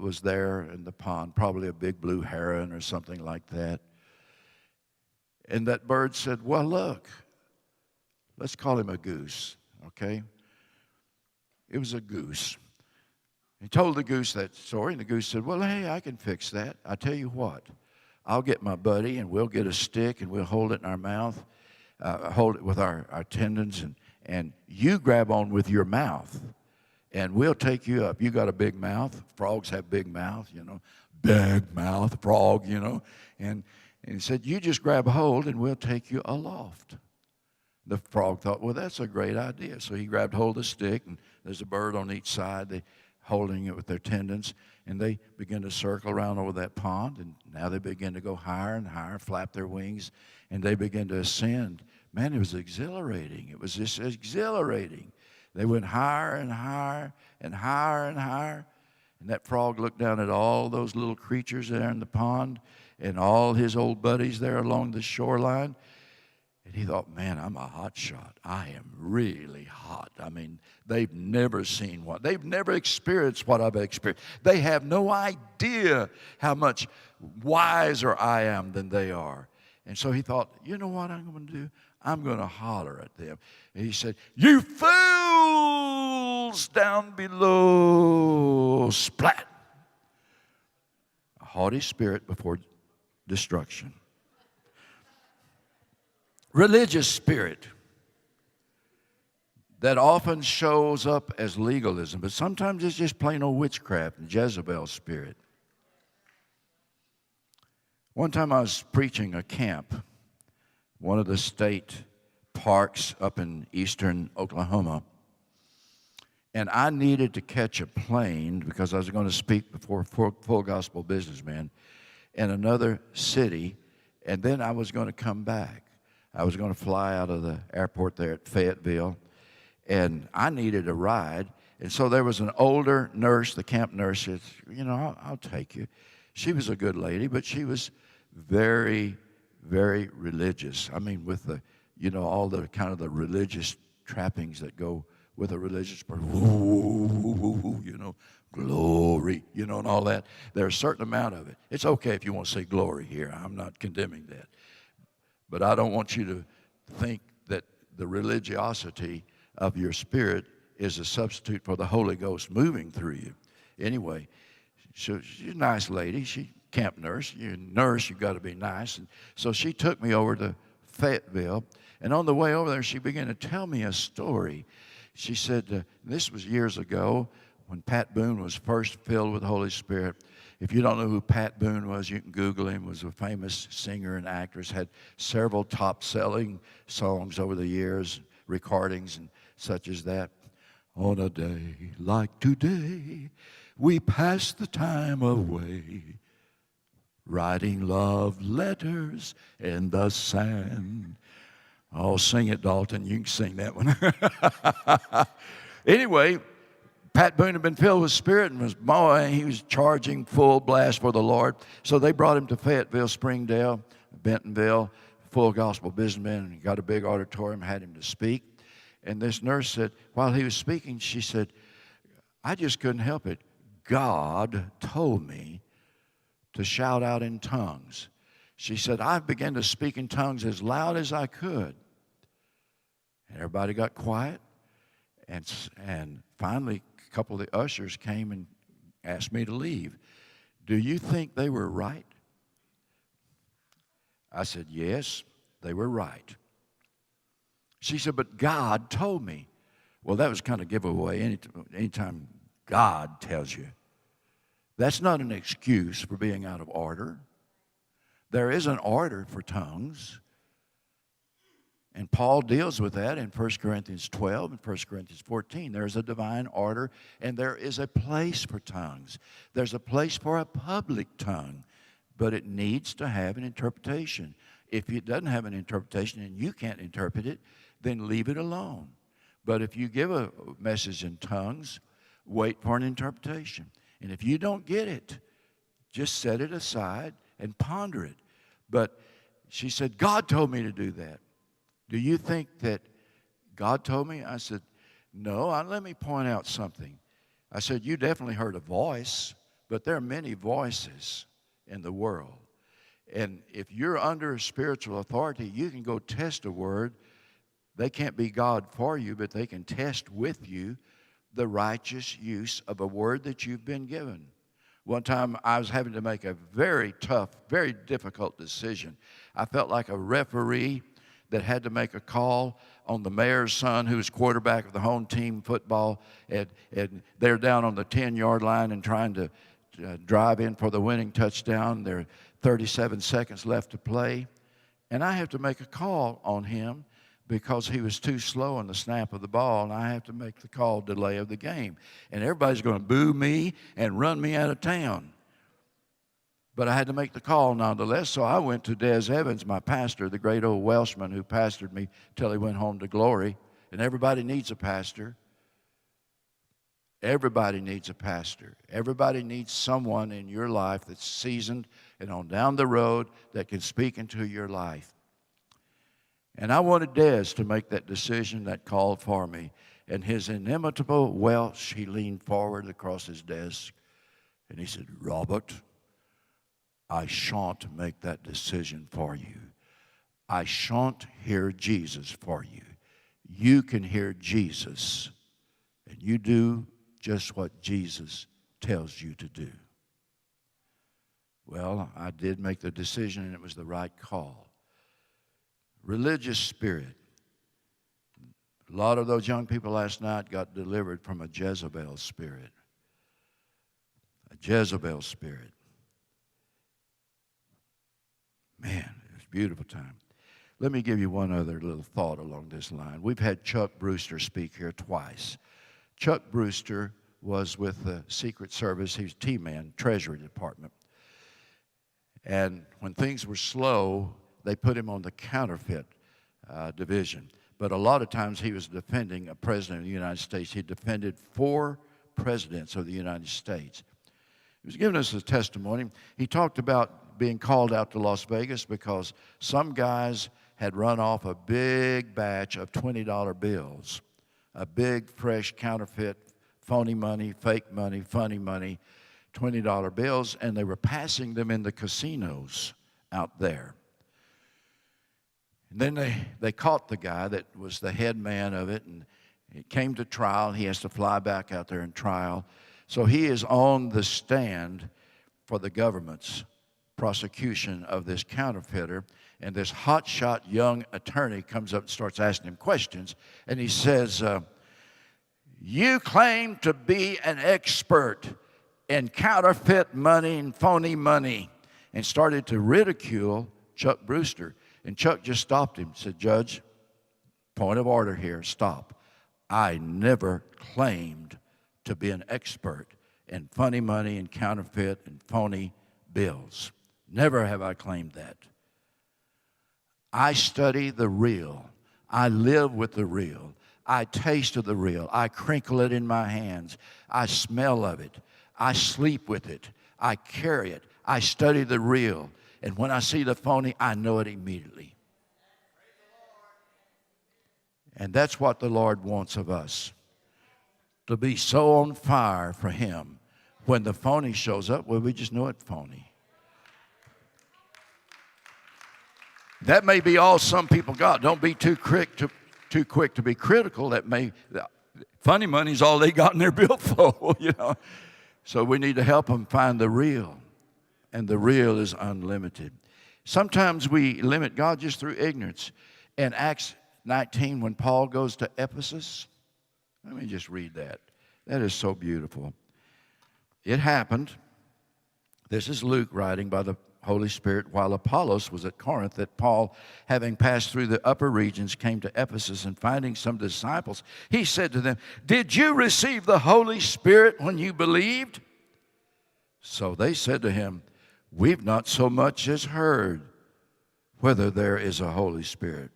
was there in the pond, probably a big blue heron or something like that. And that bird said, well, look, let's call him a goose, okay? It was a goose. He told the goose that story, and the goose said, well, hey, I can fix that. I tell you what, I'll get my buddy, and we'll get a stick, and we'll hold it in our mouth, hold it with our tendons, and you grab on with your mouth. And we'll take you up. You got a big mouth. Frogs have big mouth, you know. Big mouth, frog, you know. And he said, you just grab hold and we'll take you aloft. The frog thought, well, that's a great idea. So he grabbed hold of the stick, and there's a bird on each side. They holding it with their tendons, and they begin to circle around over that pond, and now they begin to go higher and higher, flap their wings, and they begin to ascend. Man, it was exhilarating. It was just exhilarating. They went higher and higher and higher and higher. And that frog looked down at all those little creatures there in the pond and all his old buddies there along the shoreline. And he thought, man, I'm a hot shot. I am really hot. I mean, they've never seen what. They've never experienced what I've experienced. They have no idea how much wiser I am than they are. And so he thought, you know what I'm going to do? I'm going to holler at them. And he said, you fools down below, splat. A haughty spirit before destruction. Religious spirit that often shows up as legalism, but sometimes it's just plain old witchcraft and Jezebel spirit. One time I was preaching a camp, one of the state parks up in eastern Oklahoma, and I needed to catch a plane because I was going to speak before full gospel businessmen in another city, and then I was going to come back. I was going to fly out of the airport there at Fayetteville, and I needed a ride. And so there was an older nurse, the camp nurse said, you know, I'll take you. She was a good lady, but she was very, very religious. I mean, with the, you know, all the kind of the religious trappings that go with a religious person. You know, glory, you know, and all that. There's a certain amount of it. It's okay if you want to say glory here. I'm not condemning that. But I don't want you to think that the religiosity of your spirit is a substitute for the Holy Ghost moving through you. Anyway, so she's a nice lady. She's camp nurse. You're a nurse, you've got to be nice. And so she took me over to Fayetteville. And on the way over there, she began to tell me a story. She said, this was years ago when Pat Boone was first filled with the Holy Spirit. If you don't know who Pat Boone was, you can Google him. He was a famous singer and actress, had several top-selling songs over the years, recordings and such as that. On a day like today, we pass the time away, writing love letters in the sand. Oh, sing it, Dalton. You can sing that one. Anyway, Pat Boone had been filled with Spirit and he was charging full blast for the Lord. So they brought him to Fayetteville, Springdale, Bentonville, full gospel businessman, and he got a big auditorium, had him to speak. And this nurse said, while he was speaking, she said, I just couldn't help it. God told me to shout out in tongues. She said, I began to speak in tongues as loud as I could. And everybody got quiet. And finally, a couple of the ushers came and asked me to leave. Do you think they were right? I said, yes, they were right. She said, but God told me. Well, that was kind of giveaway. Anytime God tells you. That's not an excuse for being out of order. There is an order for tongues. And Paul deals with that in 1 Corinthians 12 and 1 Corinthians 14. There's a divine order, and there is a place for tongues. There's a place for a public tongue, but it needs to have an interpretation. If it doesn't have an interpretation and you can't interpret it, then leave it alone. But if you give a message in tongues, wait for an interpretation. And if you don't get it, just set it aside and ponder it. But she said, God told me to do that. Do you think that God told me? I said, no, let me point out something. I said, you definitely heard a voice, but there are many voices in the world. And if you're under spiritual authority, you can go test a word. They can't be God for you, but they can test with you the righteous use of a word that you've been given. One time I was having to make a very tough, very difficult decision. I felt like a referee that had to make a call on the mayor's son who was quarterback of the home team football, and they're down on the 10-yard line and trying to drive in for the winning touchdown. There are 37 seconds left to play, and I have to make a call on him because he was too slow on the snap of the ball, and I have to make the call delay of the game. And everybody's going to boo me and run me out of town. But I had to make the call nonetheless, so I went to Des Evans, my pastor, the great old Welshman who pastored me till he went home to glory. And everybody needs a pastor. Everybody needs a pastor. Everybody needs someone in your life that's seasoned and on down the road that can speak into your life. And I wanted Des to make that decision, that call for me. And his inimitable Welsh, he leaned forward across his desk and he said, Robert, I shan't make that decision for you. I shan't hear Jesus for you. You can hear Jesus, and you do just what Jesus tells you to do. Well, I did make the decision, and it was the right call. Religious spirit. A lot of those young people last night got delivered from a Jezebel spirit. A Jezebel spirit. Man, it was a beautiful time. Let me give you one other little thought along this line. We've had Chuck Brewster speak here twice. Chuck Brewster was with the Secret Service. He was T-man, Treasury Department. And when things were slow, they put him on the counterfeit division. But a lot of times he was defending a president of the United States. He defended 4 presidents of the United States. He was giving us a testimony. He talked about being called out to Las Vegas because some guys had run off a big batch of $20 bills, a big, fresh, counterfeit, phony money, fake money, funny money, $20 bills, and they were passing them in the casinos out there. And then they caught the guy that was the head man of it, and it came to trial. He has to fly back out there and trial. So he is on the stand for the government's prosecution of this counterfeiter, and this hotshot young attorney comes up and starts asking him questions, and he says, you claim to be an expert in counterfeit money and phony money, and started to ridicule Chuck Brewster. And Chuck just stopped him and said, Judge, point of order here, stop. I never claimed to be an expert in funny money and counterfeit and phony bills. Never have I claimed that. I study the real. I live with the real. I taste of the real. I crinkle it in my hands. I smell of it. I sleep with it. I carry it. I study the real. And when I see the phony, I know it immediately. And that's what the Lord wants of us. To be so on fire for Him. When the phony shows up, well, we just know it's phony. That may be all some people got. Don't be too quick to be critical. Funny money's all they got in their billfold, you know. So we need to help them find the real. And the real is unlimited. Sometimes we limit God just through ignorance. In Acts 19, when Paul goes to Ephesus, let me just read that. That is so beautiful. It happened, this is Luke writing by the Holy Spirit, while Apollos was at Corinth, that Paul, having passed through the upper regions, came to Ephesus, and finding some disciples, he said to them, "Did you receive the Holy Spirit when you believed?" So they said to him, "We've not so much as heard whether there is a Holy Spirit."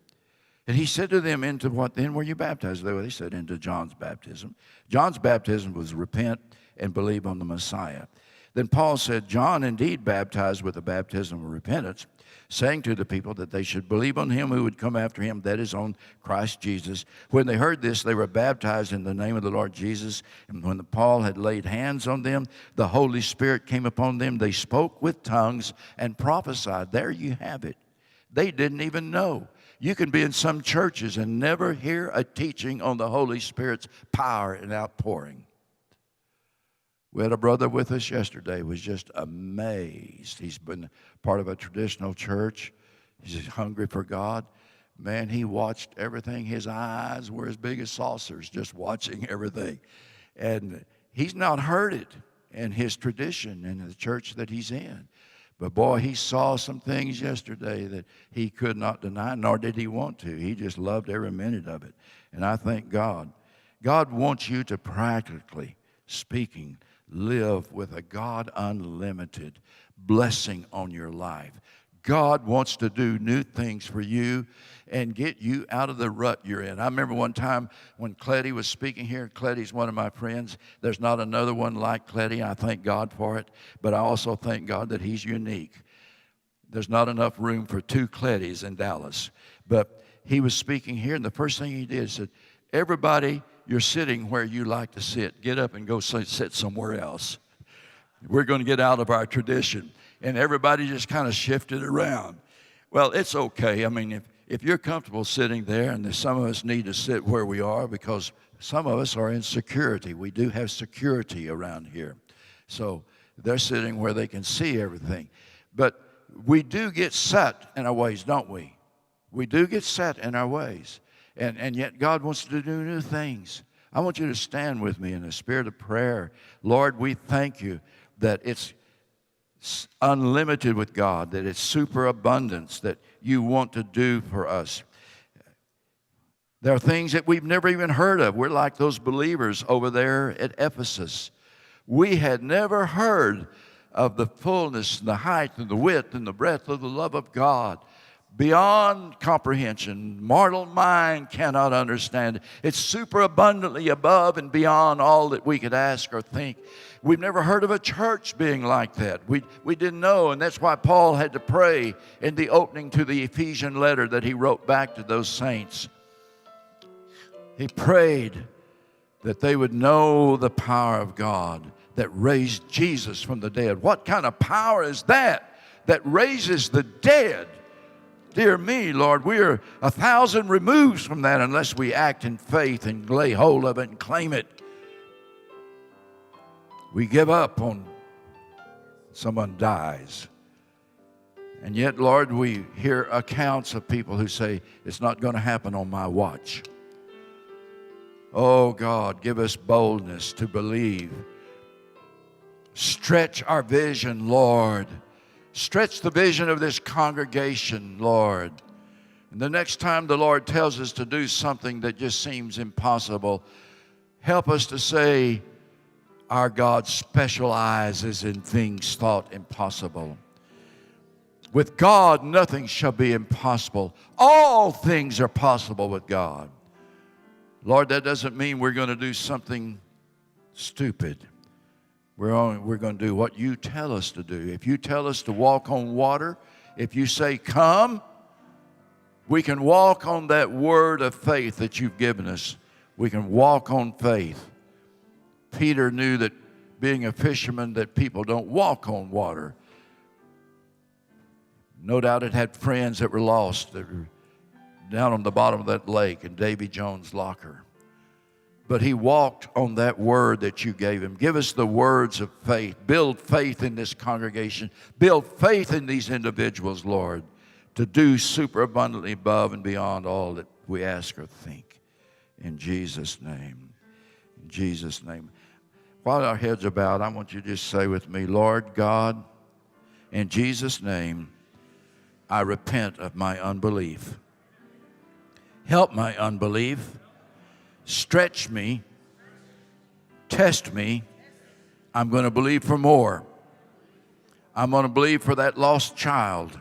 And he said to them, "Into what then were you baptized?" They said, "Into John's baptism." John's baptism was repent and believe on the Messiah. Then Paul said, "John indeed baptized with the baptism of repentance, saying to the people that they should believe on him who would come after him, that is, on Christ Jesus." When they heard this, they were baptized in the name of the Lord Jesus. And when Paul had laid hands on them, the Holy Spirit came upon them. They spoke with tongues and prophesied. There you have it. They didn't even know. You can be in some churches and never hear a teaching on the Holy Spirit's power and outpouring. We had a brother with us yesterday, was just amazed. He's been part of a traditional church. He's hungry for God. Man, he watched everything. His eyes were as big as saucers, just watching everything. And he's not heard it in his tradition in the church that he's in. But boy, he saw some things yesterday that he could not deny, nor did he want to. He just loved every minute of it. And I thank God. God wants you to practically speaking live with a God unlimited blessing on your life. God wants to do new things for you and get you out of the rut you're in. I remember one time when Cleddy was speaking here. Cleddy's one of my friends. There's not another one like Cleddy. I thank God for it. But I also thank God that he's unique. There's not enough room for two Cleddys in Dallas. But he was speaking here, and the first thing he did said, "Everybody, you're sitting where you like to sit. Get up and go sit somewhere else. We're going to get out of our tradition." And everybody just kind of shifted around. Well, it's okay. I mean, if you're comfortable sitting there, and some of us need to sit where we are because some of us are in security. We do have security around here. So they're sitting where they can see everything. But we do get set in our ways, don't we? We do get set in our ways. And yet God wants to do new things. I want you to stand with me in a spirit of prayer. Lord, we thank you that it's unlimited with God, that it's superabundance that you want to do for us. There are things that we've never even heard of. We're like those believers over there at Ephesus. We had never heard of the fullness and the height and the width and the breadth of the love of God. Beyond comprehension, mortal mind cannot understand. It's super abundantly above and beyond all that we could ask or think. We've never heard of a church being like that. We didn't know, and that's why Paul had to pray in the opening to the Ephesian letter that he wrote back to those saints. He prayed that they would know the power of God that raised Jesus from the dead. What kind of power is that raises the dead? Dear me, Lord, we are 1,000 removes from that unless we act in faith and lay hold of it and claim it. We give up on someone dies. And yet, Lord, we hear accounts of people who say, "It's not going to happen on my watch." Oh, God, give us boldness to believe. Stretch our vision, Lord. Stretch the vision of this congregation, Lord. And the next time the Lord tells us to do something that just seems impossible, help us to say, our God specializes in things thought impossible. With God, nothing shall be impossible. All things are possible with God. Lord, that doesn't mean we're going to do something stupid. We're going to do what you tell us to do. If you tell us to walk on water, if you say come, we can walk on that word of faith that you've given us. We can walk on faith. Peter knew that being a fisherman, that people don't walk on water. No doubt it had friends that were lost, that were down on the bottom of that lake in Davy Jones' locker. But he walked on that word that you gave him. Give us the words of faith. Build faith in this congregation. Build faith in these individuals, Lord, to do super abundantly above and beyond all that we ask or think. In Jesus' name. In Jesus' name. While our heads are bowed, I want you to just say with me, Lord God, in Jesus' name, I repent of my unbelief. Help my unbelief. Stretch me. Test me. I'm going to believe for more. I'm going to believe for that lost child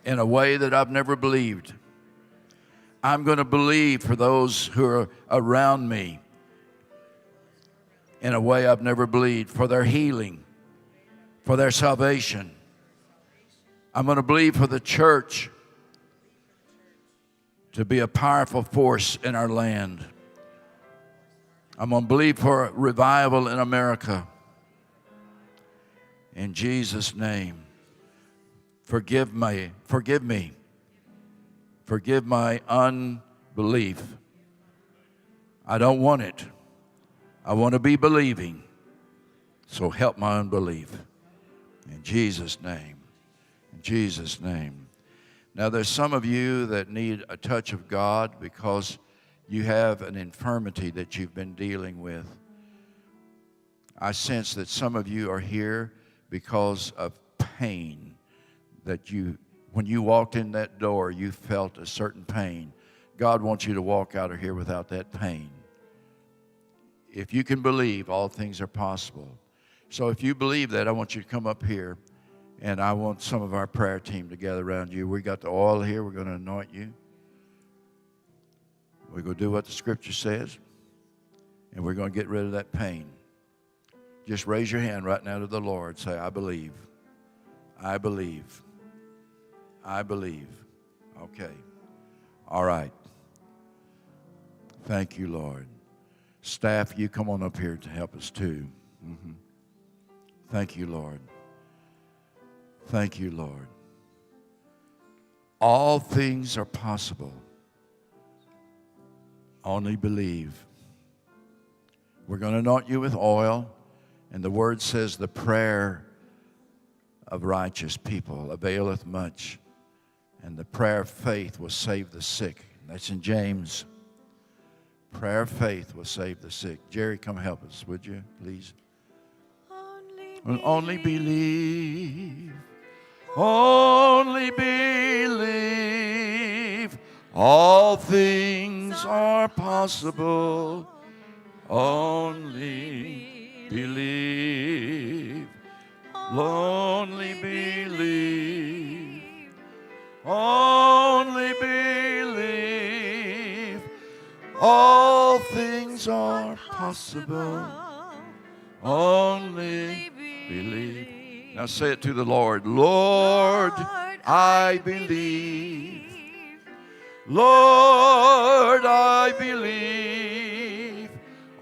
in a way that I've never believed. I'm going to believe for those who are around me in a way I've never believed, for their healing, for their salvation. I'm going to believe for the church to be a powerful force in our land. I'm going to believe for revival in America. In Jesus' name, forgive me. Forgive my unbelief. I don't want it. I want to be believing. So help my unbelief. In Jesus' name. In Jesus' name. Now there's some of you that need a touch of God because you have an infirmity that you've been dealing with. I sense that some of you are here because of pain that when you walked in that door, you felt a certain pain. God wants you to walk out of here without that pain. If you can believe, all things are possible. So if you believe that, I want you to come up here, and I want some of our prayer team to gather around you. We got the oil here. We're going to anoint you. We're going to do what the Scripture says, and we're going to get rid of that pain. Just raise your hand right now to the Lord. Say, I believe. I believe. I believe. Okay. All right. Thank you, Lord. Staff, you come on up here to help us too. Mm-hmm. Thank you, Lord. Thank you, Lord. All things are possible. Only believe. We're going to anoint you with oil, and the word says the prayer of righteous people availeth much, and the prayer of faith will save the sick. That's in James. Prayer of faith will save the sick. Jerry, come help us, would you, please? Only believe. Only believe. All things are possible. Only believe. Only believe. Only believe. All things are possible. Only believe. Now say it to the Lord. Lord, I believe. Lord, I believe.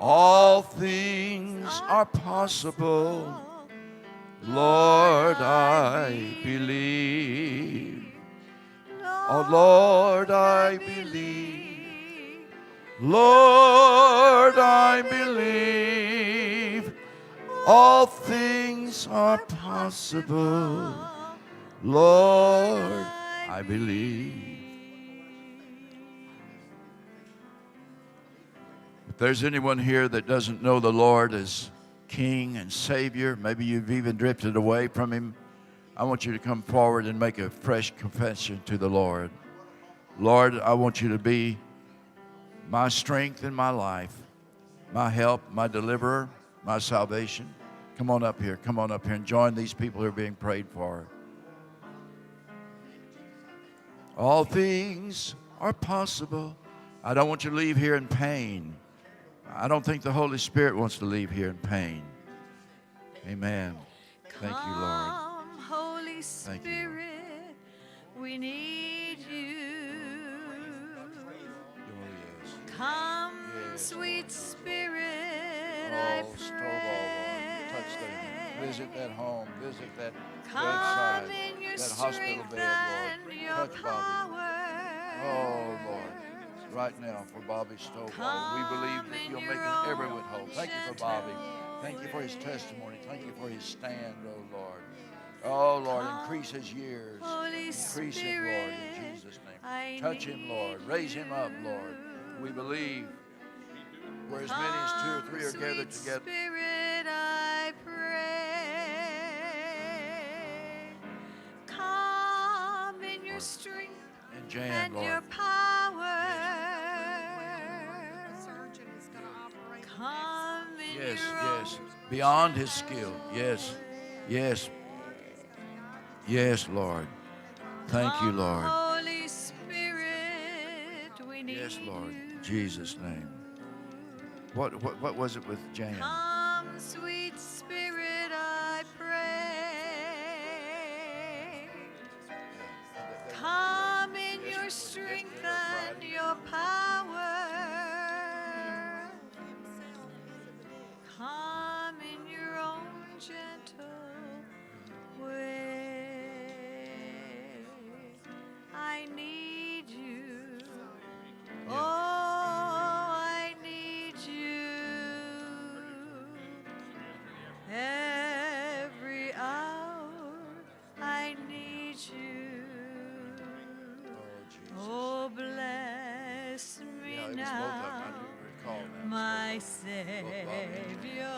All things are possible. Lord, I believe. Oh, Lord, I believe. Lord, I believe. All things are possible. Lord, I believe. If there's anyone here that doesn't know the Lord as King and Savior, maybe you've even drifted away from Him, I want you to come forward and make a fresh confession to the Lord. Lord, I want you to be my strength in my life, my help, my deliverer, my salvation. Come on up here. Come on up here and join these people who are being prayed for. All things are possible. I don't want you to leave here in pain. I don't think the Holy Spirit wants to leave here in pain. Amen. Thank you, Lord.
Come, Holy
Thank you, Lord.
Spirit, we need you.
Oh, yes.
Come,
Yes,
sweet Spirit, I
Oh, Stovall, Lord. Touch
pray.
them. Visit that home. Visit that
Come
bedside.
in your
That hospital
strength
bed,
and
Lord.
your
Touch Bobby.
power.
Oh, Lord. Right now for Bobby Stovall. We believe that you'll make him everyone whole. Thank you for Bobby. Thank you for his testimony. Thank you for his stand, oh Lord. Oh, Lord, increase his years.
Holy
Increase him, Lord, in
Spirit,
Jesus'
I
name. Touch him, Lord. Raise him up, Lord. We believe where as many as 2 or 3 are gathered
Sweet
together.
Spirit, I pray. Come in your strength
And Jan,
and your
Lord.
power. Come in
Yes,
your
yes.
own
Beyond his skill. Yes, yes. Yes, Lord. Thank you,
Come,
Lord.
Holy Spirit, we need
Yes, Lord.
you.
In Jesus' name. What was it with Jan?
Come, sweet Spirit, I pray. Come in your strength and your power. Come in your own gentle way. I need you. Oh, I need you. Every hour I need you. Oh, bless me
Yeah, it was both of them. I
now,
do recall that.
my Savior.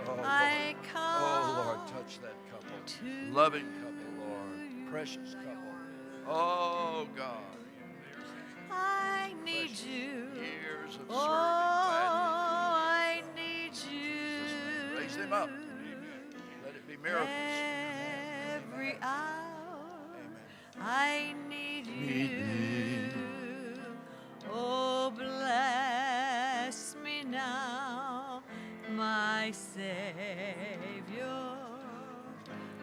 Oh,
I
Lord.
come
Oh, Lord, touch that couple.
to
Loving couple, Lord. Precious couple. Oh, God.
I need
Precious
you.
Years of
Oh,
serving.
I need you.
Raise them up. Let it be miracles.
Every hour
Amen.
I need
Need
you.
thee.
Oh, bless me now, my Savior.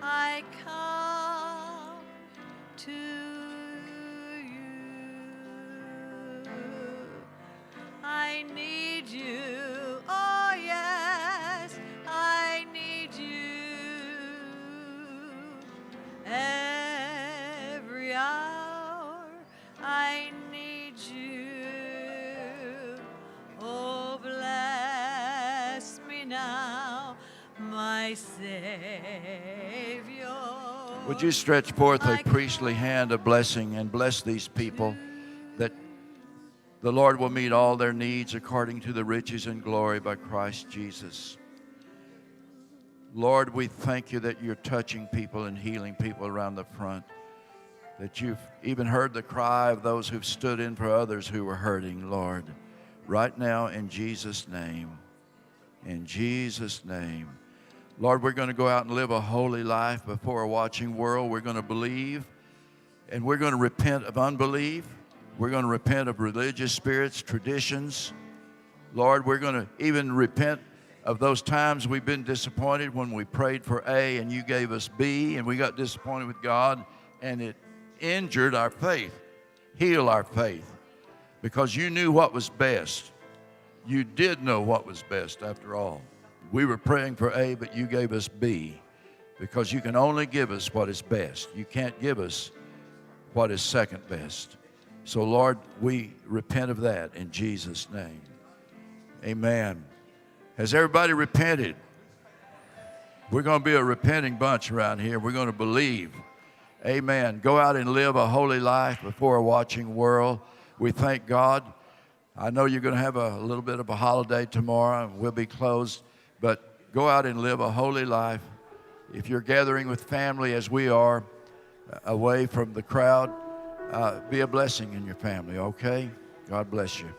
I come to you. I need you. Oh, yes, I need you. Every hour I need you. Oh, bless me now, my Savior.
Would you stretch forth a
I
priestly hand of blessing and bless these people, that the Lord will meet all their needs according to the riches and glory by Christ Jesus. Lord, we thank you that you're touching people and healing people around the front, that you've even heard the cry of those who've stood in for others who were hurting, Lord. Right now, in Jesus' name, in Jesus' name. Lord, we're going to go out and live a holy life before a watching world. We're going to believe, and we're going to repent of unbelief. We're going to repent of religious spirits, traditions. Lord, we're going to even repent of those times we've been disappointed when we prayed for A and you gave us B, and we got disappointed with God, and it injured our faith. Heal our faith, because you knew what was best. You did know what was best after all. We were praying for A, but you gave us B, because you can only give us what is best. You can't give us what is second best. So, Lord, we repent of that in Jesus' name. Amen. Has everybody repented? We're going to be a repenting bunch around here. We're going to believe. Amen. Go out and live a holy life before a watching world. We thank God. I know you're going to have a little bit of a holiday tomorrow, and we'll be closed, but go out and live a holy life. If you're gathering with family as we are, away from the crowd, be a blessing in your family, okay? God bless you.